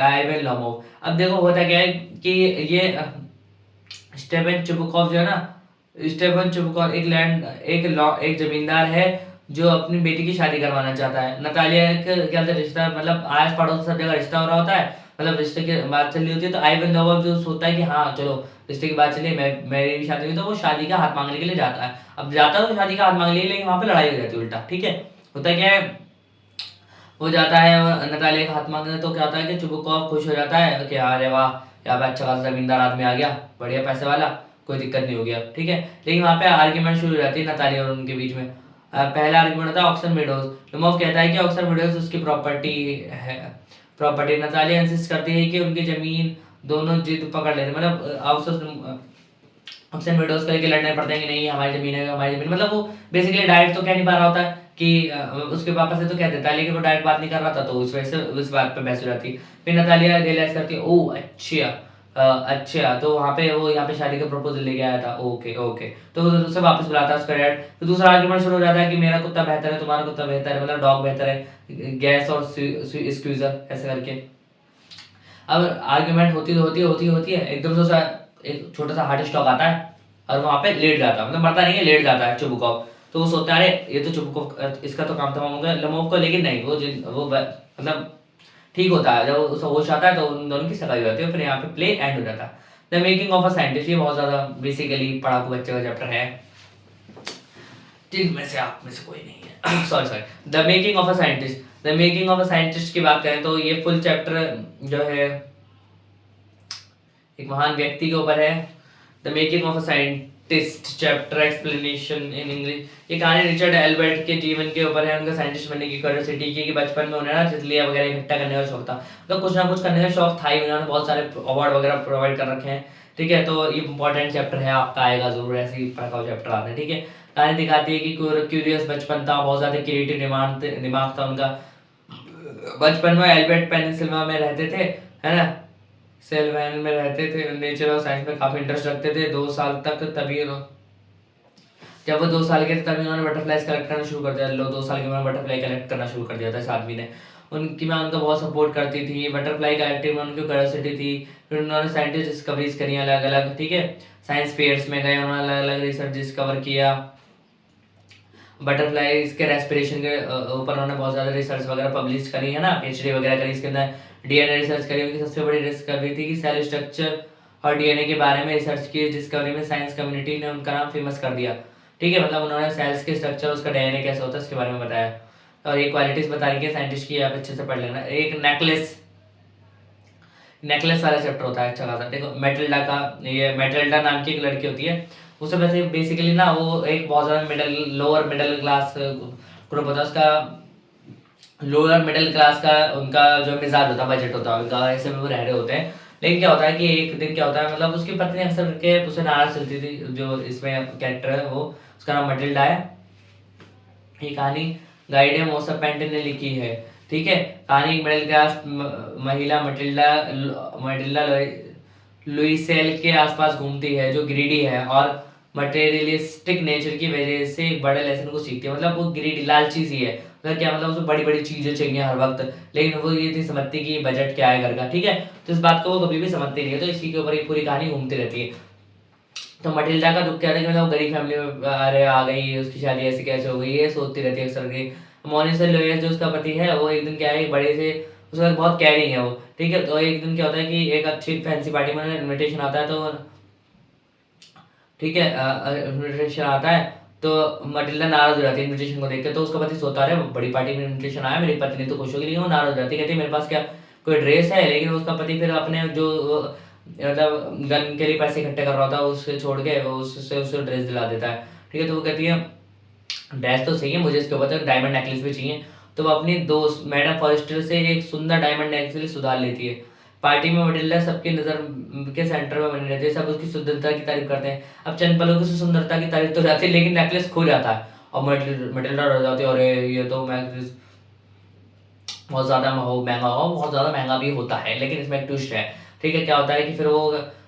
आइवन लमोव। अब देखो होता क्या है कि ये स्टेफन चुबुकॉव जो है ना, स्टेफन चुबुकॉव एक जमींदार है जो अपनी बेटी की शादी करवाना चाहता है। नतालिया के क्या रिश्ता, मतलब आस पड़ोस सब जगह रिश्ता हो रहा होता है, मतलब रिश्ते की बात चल रही होती है। तो आइवन लोवोव जो सोचता है कि हाँ चलो रिश्ते की बात चली, मैं मेरी भी शादी हुई, तो वो शादी का हाथ मांगने के लिए जाता है। अब जाता है तो शादी का हाथ मांग लिए, लेकिन वहाँ पे लड़ाई हो जाती है उल्टा, ठीक है। होता क्या है, वो जाता है नतालिया का हाथ मांगने, तो क्या होता है कि चुबुकॉव खुश हो जाता है कि अरे वाह यहाँ पे अच्छा खासा जमींदार आदमी आ गया, बढ़िया पैसे वाला, कोई दिक्कत नहीं हो गया, ठीक है। लेकिन वहाँ पे आर्ग्यूमेंट शुरू हो जाती है नतालिया और उनके बीच में। पहला आर्ग्यूमेंट होता है ऑक्सन मेडोज। लुमोव कहता है कि ऑक्सन मेडोज उसकी प्रॉपर्टी है, प्रॉपर्टी। नतालिया इंसिस्ट करती है कि उनकी जमीन, दोनों जिद पकड़ लेते, मतलब ऑक्सन मेडोज करके लड़ने पड़ते हैं कि नहीं हमारी जमीन है, हमारी जमीन, मतलब वो बेसिकली डायरेक्ट तो कह नहीं पा रहा होता है कि उसके पापा से तो कह देता है, लेकिन वो डायरेक्ट बात नहीं कर रहा था, तो उस वजह से उस बात पे बहस हो जाती है। फिर नतालिया रियलाइज करती है ओह अच्छा, अच्छा तो वहाँ पे वो यहाँ पे शादी का प्रपोजल लेके आया था, ओके ओके। तो उसे वापस बुलाता है उसका डैड। तो दूसरा आर्ग्यूमेंट शुरू हो जाता है कि मेरा कुत्ता बेहतर है, तुम्हारा कुत्ता बेहतर है, मतलब डॉग बेहतर है, गैस और स्क्यूजर ऐसे करके। अब आर्ग्यूमेंट होती है, एकदम से उसका एक छोटा सा हार्ट स्ट्रोक आता है और वहाँ पे लेट जाता है, मतलब मरता नहीं है, लेट जाता है चुबुकॉव। तो वो सोचता है अरे ये तो चुबुकॉव, इसका तो काम तमाम हो गया लमोव को, लेकिन नहीं, वो मतलब ठीक होता है। जब उसे होश आता है तो उन दोनों की सगाई हो जाती है, फिर यहाँ पे प्ले एंड हो जाता है। The making of a scientist, ये बहुत ज़्यादा बेसिकली पढ़ाकू बच्चे का चैप्टर है, जिनमें से आप में से कोई नहीं है sorry sorry. The making of a scientist, the making of a scientist की बात करें तो ये फुल चैप्टर जो है एक महान व्यक्ति के ऊपर है। The making of a scientist chapter explanation in English, ये कहानी रिचर्ड एल्बर्ट के जीवन के ऊपर है, उनका साइंटिस्ट बनने की क्यूरियोसिटी की, कि बचपन में उन्हें ना तितलियां वगैरह इकट्ठा करने का शौक था, तो कुछ ना कुछ करने का शौक था ही, उन्होंने बहुत सारे अवार्ड वगैरह प्रोवाइड कर रखे हैं, ठीक है। तो ये इंपॉर्टेंट चैप्टर है, आपका आएगा जरूर, ऐसे ही पढ़ा चैप्टर आते हैं, ठीक है। कहानी दिखाती है कि क्यूरियस बचपन था, बहुत ज्यादा क्रिएटिव दिमाग था उनका। बचपन में एल्बर्ट पेनिनसुला में रहते थे, है ना, सेलवैन में रहते थे, नेचर और साइंस में काफी इंटरेस्ट रखते थे 2 साल तक। तभी जब वो 2 साल के थे तभी उन्होंने बटरफ्लाइज कलेक्ट करना शुरू कर दिया। लो 2 साल के उन्होंने बटरफ्लाई कलेक्ट करना शुरू कर दिया था इस आदमी ने। उनकी माँ उनको बहुत सपोर्ट करती थी, बटरफ्लाई कलेक्टिंग में उनकी क्यूरियोसिटी थी। फिर उन्होंने साइंटिस्ट डिस्कवरीज करी अलग अलग, ठीक है। साइंस फेयर्स में गए, उन्होंने अलग अलग रिसर्च डिस्कवर किया। बटरफ्लाईज के रेस्पिरेशन के ऊपर उन्होंने बहुत ज़्यादा रिसर्च वगैरह पब्लिश करी है ना, पीएचडी वगैरह करी इसके अंदर। डीएनए रिसर्च करी, उनकी सबसे बड़ी डिस्कवरी थी कि सेल स्ट्रक्चर और डीएनए के बारे में रिसर्च की डिस्कवरी में साइंस कम्युनिटी ने उनका नाम फेमस कर दिया, ठीक है। मतलब उन्होंने सेल्स के स्ट्रक्चर, उसका डीएनए कैसे होता है उसके बारे में बताया, और ये क्वालिटीज बता रही है साइंटिस्ट की, आप अच्छे से पढ़ लेना। एक नेकलेस वाला चैप्टर होता है अच्छा खासा। देखो मेटिल्डा का, ये मेटिल्डा नाम की एक लड़की होती है, उसे वैसे बेसिकली ना वो एक बहुत ज़्यादा लोअर मिडिल क्लास ग्रुप होता है उसका, लोअर मिडिल क्लास का उनका जो मिजाज होता है, बजट होता है उनका, ऐसे में वो रह रहे होते हैं, लेकिन क्या होता है कि एक दिन क्या होता है, मतलब उसकी पत्नी अक्सर करके उसे नाराज चलती थी, जो इसमें कैरेक्टर है वो, उसका नाम मटिल्डा है। ये कहानी गाइडे मोसा पेंटिन ने लिखी है। ठीक है, कहानी एक मिडिल क्लास महिला मटिल्डा मटिल्डा लुइसेल के आसपास घूमती है, जो ग्रीडी है और मटेरियलिस्टिक नेचर की वजह से एक बड़े लेसन को सीखती है। मतलब वो ग्रीडी, लालची सी है, मतलब क्या, मतलब उसे बड़ी बड़ी चीजें चाहिए हर वक्त, लेकिन वो ये नहीं समझती कि बजट क्या है घर का। ठीक है, तो इस बात को वो कभी भी समझती नहीं है, तो इसी के ऊपर ये पूरी कहानी घूमती रहती है। तो मटिल्डा का दुख क्या था कि मतलब वो गरीब फैमिली में अरे आ गई, उसकी शादी ऐसी कैसे हो गई, ये सोचती रहती है अक्सर की। मोनिसा लोयस जो उसका पति है, वो एक दिन क्या है, एक बड़े से, उसका बहुत कैरिंग है वो। ठीक है, तो एक दिन क्या होता है कि एक अच्छी फैंसी पार्टी में इनविटेशन आता है, तो ठीक है, इनविटेशन आता है, तो मटिल्डा नाराज हो जाती है इनविटेशन को देख के। तो उसका पति सोचता है बड़ी पार्टी में इनविटेशन आया, मेरी पत्नी तो खुश होगी, लेकिन वो नाराज हो जाती है, कहती है मेरे पास क्या कोई ड्रेस है। लेकिन उसका पति फिर अपने जो मतलब गन के लिए पैसे इकट्ठे कर रहा था, उससे छोड़ के वो उससे उसे ड्रेस दिला देता है। ठीक है, तो वो कहती है ड्रेस तो सही है, मुझे इसके ऊपर डायमंड नेकलेस भी चाहिए। तो वो अपनी दोस्त मैडम फॉरेस्टर से एक सुंदर डायमंड नेकलेस सुधार लेती है। पार्टी में मटिल्डा सबकी नज़र के सेंटर में बनी रहती है, सब उसकी सुंदरता की तारीफ करते हैं। अब चंद पलों की सुंदरता की तारीफ तो जाती है, लेकिन नेकलेस खो जाता है और मटिल्डा डर जाती है, अरे ये तो नेकलेस बहुत ज़्यादा महंगा होगा, बहुत ज़्यादा महंगा भी होता है। लेकिन इसमें एक ट्विस्ट है। ठीक है, क्या होता है कि फिर वो,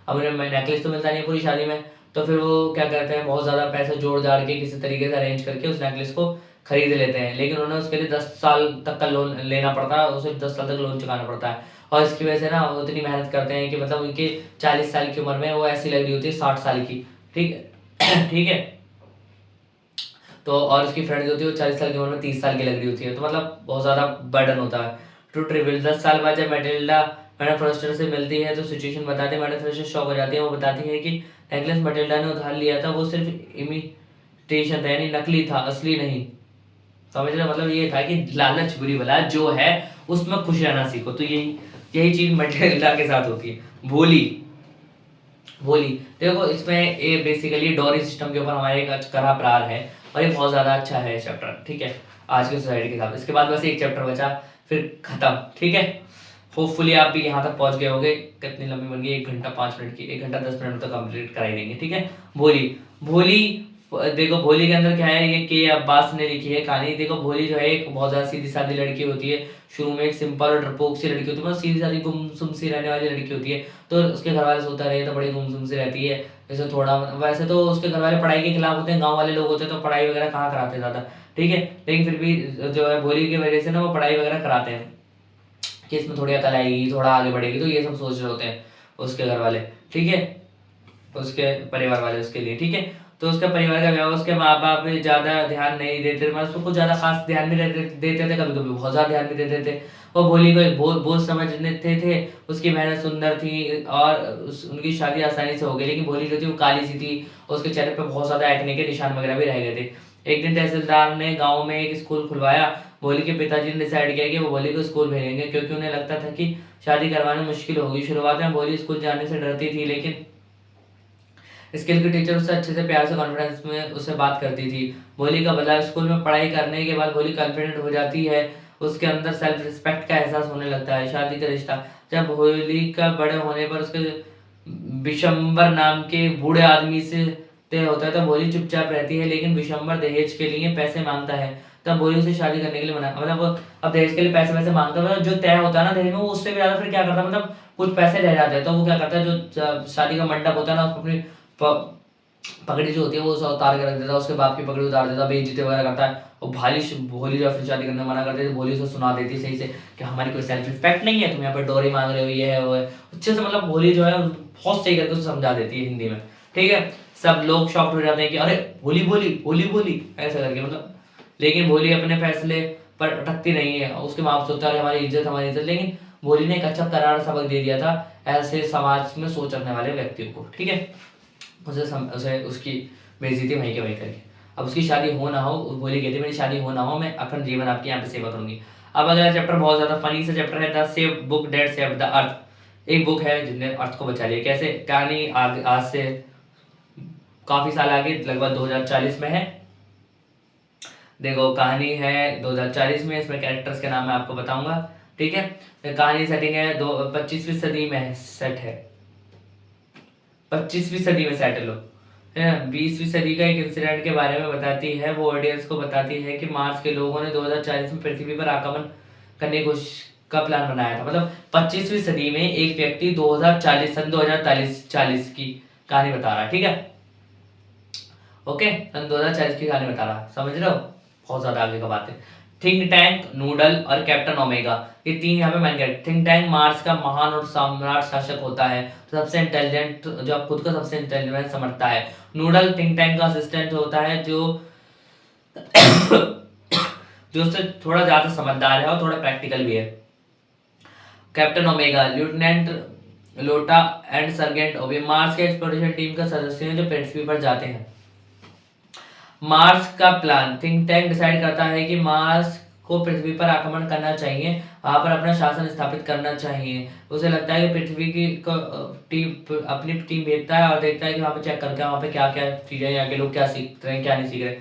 अब उन्हें नेकलेस तो मिलता नहीं है पूरी शादी में, तो फिर वो क्या करते हैं, बहुत ज़्यादा पैसे जोड़ जाड़ के किसी तरीके से अरेंज करके उस नेकलेस को खरीद लेते हैं। लेकिन उन्हें उसके लिए 10 साल तक का लोन लेना पड़ता है, उसे 10 साल तक लोन चुकाना पड़ता है। और इसकी वजह से ना वो इतनी मेहनत करते हैं कि मतलब उनके 40 साल की उम्र में वो ऐसी लग रही होती है 60 साल की। ठीक है ठीक है, तो और उसकी फ्रेंड जो होती है वो 40 साल की उम्र में 30 साल की लग रही होती है, तो मतलब बहुत ज़्यादा बर्डन होता है। टू ट्रिविल 10 साल बाद जब मैटिल्डा मैडम फॉरेस्टर से मिलती है तो सिचुएशन बताते हैं, मैडम फॉरेस्टर शॉक हो जाती है। वो बताती है कि नेकलेस मैटिल्डा ने उधार लिया था, वो सिर्फ इमिटेशन था, यानी नकली था, असली नहीं। समझ रहे, मतलब ये था कि लालच बुरी बला, जो है उसमें खुश रहना सीखो। तो यही यही चीज मैटिल्डा के साथ होती है। भोली भोली, देखो इसमें ये बेसिकली डोरी सिस्टम के ऊपर हमारे एक कड़ा प्रहार है, और ये बहुत ज़्यादा अच्छा है चैप्टर। ठीक है, आज की सोसाइटी के हिसाब से। इसके बाद बस एक चैप्टर बचा, फिर खत्म। ठीक है, होपफुली आप भी यहाँ तक पहुँच गए होगे। कितनी लंबी बन गई, 1 घंटा 5 मिनट की, 1 घंटा 10 मिनट में तो कंप्लीट करा ही देंगे। ठीक है, भोली भोली देखो भोली के अंदर क्या है, ये के अब्बास ने लिखी है कहानी। देखो भोली जो है एक बहुत ज़्यादा सीधी सादी लड़की होती है। शुरू में एक सिंपल और डरपोक सी लड़की होती है, मतलब सीधी सादी गुमसुम सी रहने वाली लड़की होती है। तो उसके घर वाले सोचता रहे तो बड़ी गुमसुम सी रहती है, जैसे थोड़ा, वैसे तो उसके घर वाले पढ़ाई के खिलाफ होते हैं, गाँव वाले लोग होते हैं तो पढ़ाई वगैरह कहाँ कराते ज़्यादा। ठीक है, लेकिन फिर भी जो है भोली की वजह से ना वो पढ़ाई वगैरह कराते हैं कि इसमें थोड़ी अकल आएगी, थोड़ा आगे बढ़ेगी, तो ये सब सोच रहे होते हैं उसके घर वाले। ठीक है, उसके परिवार वाले उसके लिए। ठीक है, तो उसके परिवार का व्यवहार, उसके माँ बाप भी ज़्यादा ध्यान नहीं देते, मतलब उसको कुछ ज़्यादा खास ध्यान भी देते थे, कभी कभी बहुत ज़्यादा ध्यान भी देते थे। वो भोली को एक बोझ समझते थे। उसकी मेहनत सुंदर थी और उनकी शादी आसानी से हो गई, लेकिन भोली जो थी वो काली सी थी, और उसके चेहरे पर बहुत ज़्यादा एक्ने के निशान वगैरह भी रह गए थे। एक दिन तहसीलदार ने गाँव में एक स्कूल खुलवाया। भोली के पिताजी ने डिसाइड किया कि वो भोली को स्कूल भेजेंगे, क्योंकि उन्हें लगता था कि शादी करवाना मुश्किल होगी। शुरुआत में भोली स्कूल जाने से डरती थी, लेकिन स्किल की टीचर उससे अच्छे से प्यार से कॉन्फिडेंस में उससे बात करती थी। भोली का बदलाव, स्कूल में पढ़ाई करने के बाद भोली कॉन्फिडेंट हो जाती है, उसके अंदर सेल्फ रिस्पेक्ट का एहसास होने लगता है। शादी का रिश्ता, जब भोली का बड़े होने पर उसके बिशंबर नाम के बूढ़े आदमी से तय होता है, तो भोली चुपचाप रहती है, लेकिन बिशंबर दहेज के लिए पैसे मांगता है। तब भोली उसे शादी करने के लिए मना, मतलब वो अब दहेज के लिए पैसे वैसे मांगता है, मतलब जो तय होता है ना दहेज में, वो उससे भी ज्यादा फिर क्या करता है, मतलब कुछ पैसे रह जाते हैं, तो वो क्या करता है, जो शादी का मंडप होता है ना, उसको अपनी पगड़ी जो होती है वो उतार के रख देता है, उसके बाप की पगड़ी उतार देता है, बेइज्जती वगैरह करता है। और भोली जो फिर शादी करने मना करती है, तो भोली उसे सुना देती है सही से कि हमारी कोई सेल्फ रिस्पेक्ट नहीं है, तुम यहाँ पर डोरी मांग रहे हो, ये है वो है, अच्छे से, मतलब भोली जो है बहुत सही करके उसे समझा देती है हिंदी में। ठीक है, सब लोग शॉक्ड हो जाते हैं कि अरे भोली बोली भोली बोली ऐसा करके, मतलब। लेकिन भोली अपने फैसले पर अटकती नहीं है, उसके माँ बाप सोचता है हमारी इज्जत। लेकिन भोली ने एक अच्छा करार सबक दे दिया था ऐसे समाज में सोच रखने वाले व्यक्तियों को। ठीक है, उसे उसकी बेइज्जती वहीं के वहीं करके। अब उसकी शादी हो ना हो, भोली कहती है मेरी शादी हो ना हो, मैं अखंड जीवन आपकी यहाँ पे सेवा करूंगी। अब अगला चैप्टर बहुत ज्यादा फनी सा चैप्टर है, the save book that save the earth. एक बुक है जिसने अर्थ को बचा लिया। कैसे, कहानी आज से काफी साल आगे, लगभग 2040 में है। देखो कहानी है 2040 में, इसमें कैरेक्टर्स के नाम मैं आपको बताऊंगा। ठीक है। कहानी सेटिंग है 25वीं सदी में सेट है, 25वीं सदी में सेट है लोग, है ना। 20वीं सदी का एक इंसिडेंट के बारे में बताती है, वो ऑडियंस को बताती है कि मार्स के लोगों ने 2040 में पृथ्वी पर आक्रमण करने की कोशिश का प्लान बनाया था। मतलब 25वीं सदी में एक व्यक्ति 2040 सन 2040 की कहानी बता रहा है, ठीक है। ओके, सन 2040 की कहानी बता रहा, समझ रहे हो, बहुत ज्यादा आगे का बात है। थिंक टैंक, नूडल और कैप्टन ओमेगा, ये तीन यहाँ पे मैंने कहा। थिंक टैंक मार्स का महान और सम्राट शासक होता है, तो सबसे इंटेलिजेंट, जो खुद को सबसे इंटेलिजेंट समझता है। नूडल थिंक टैंक का असिस्टेंट होता है, जो जो उससे थोड़ा ज्यादा समझदार है और थोड़ा प्रैक्टिकल भी है। कैप्टन ओमेगा लेफ्टिनेंट लोटा एंड सर्जेंट ओबी मार्स के एक्सप्लोरेशन टीम का सदस्य हैं जो पृथ्वी पर जाते हैं। मार्स का प्लान, थिंक टैंक डिसाइड करता है कि मार्स को पृथ्वी पर आक्रमण करना चाहिए, वहां पर अपना शासन स्थापित करना चाहिए। उसे लगता है कि पृथ्वी की टीम अपनी टीम भेजता है और देखता है कि वहां पे चेक करके वहां पे क्या क्या चीजें, यहाँ के लोग क्या सीख रहे हैं क्या नहीं सीख रहे।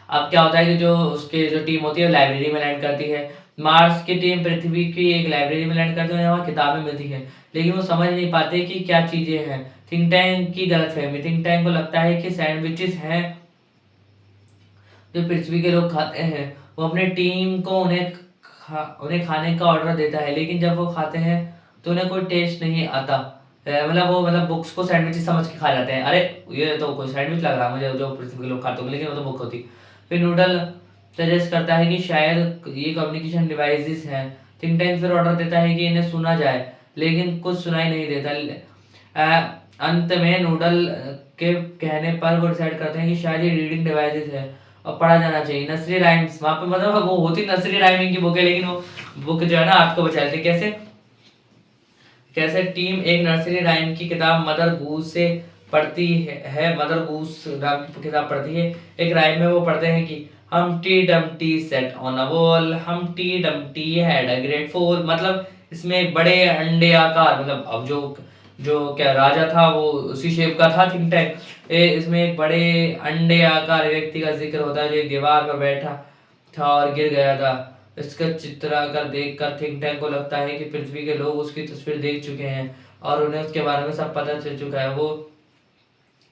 अब क्या होता है कि जो उसके जो टीम होती है लाइब्रेरी में लैंड करती है। मार्स की टीम पृथ्वी की एक लाइब्रेरी में लैंड करती है, वहाँ किताबें मिलती हैं, लेकिन वो समझ नहीं पाते कि क्या चीजें हैं। थिंक टैंक की गलतफहमी, थिंक टैंक को लगता है कि सैंडविचेस हैं जो पृथ्वी के लोग खाते हैं। वो अपने टीम को उन्हें खाने का ऑर्डर देता है, लेकिन जब वो खाते हैं तो उन्हें कोई टेस्ट नहीं आता। मतलब वो बुक्स को सैंडविच समझ के खा जाते हैं, अरे ये तो कोई सैंडविच लग रहा है मुझे जो पृथ्वी के लोग खाते होंगे, लेकिन वो तो बुक होती। फिर नूडल सजेस्ट करता है कि शायद ये कम्युनिकेशन डिवाइसेस हैं। थिंक टैंक फिर ऑर्डर देता है कि इन्हें सुना जाए, लेकिन कुछ सुनाई नहीं देता। अंत में नूडल के कहने पर वो डिसाइड करते हैं कि शायद ये रीडिंग डिवाइसेस है और पढ़ा जाना चाहिए। नर्सरी राइम्स, वहां पे मतलब वो होती नर्सरी राइमिंग की बुक है, लेकिन वो बुक जो है ना आपको बचा लेती। कैसे कैसे टीम एक नर्सरी राइम की किताब मदर गूस से पढ़ती है, मदर गूस राइम की किताब पढ़ती है। एक राइम में वो पढ़ते हैं कि हमटी Dumpty set on a wall, हमटी Dumpty had a great fall. मतलब इसमें एक बड़े अंडे आकार, मतलब अब जो जो क्या राजा था वो उसी शेप का था थिंक टैंक। इसमें एक बड़े अंडे आकार व्यक्ति का जिक्र होता है जो एक दीवार पर बैठा था और गिर गया था। इसका चित्र अगर देखकर थिंक टैंक को लगता है कि पृथ्वी के लोग उसकी तस्वीर देख चुके हैं और उन्हें उसके बारे में सब पता चल चुका है। वो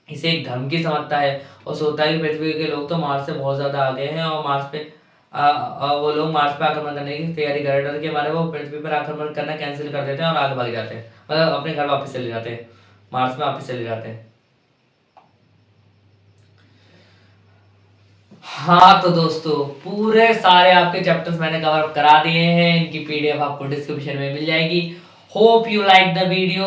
इसे एक धमकी समझता है और सोचता है कि पृथ्वी के लोग तो मार्स से बहुत ज्यादा आगे हैं और मार्स पे वो लोग मार्स पे आक्रमण करने की तैयारी कर रहे थे। के बारे में वो पृथ्वी पर आक्रमण करना कैंसिल कर देते हैं और आगे भाग जाते हैं, मतलब अपने घर वापस चले जाते हैं, मार्स में वापस चले जाते हैं। हाँ तो दोस्तों पूरे सारे आपके चैप्टर्स मैंने कवर करा दिए हैं, इनकी पीडीएफ आपको डिस्क्रिप्शन में मिल जाएगी। Hope you like the video.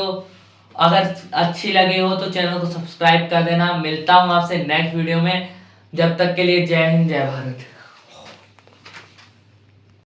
अगर अच्छी लगे हो तो चैनल को सब्सक्राइब कर देना। मिलता हूँ आपसे नेक्स्ट वीडियो में, जब तक के लिए जय हिंद जय भारत।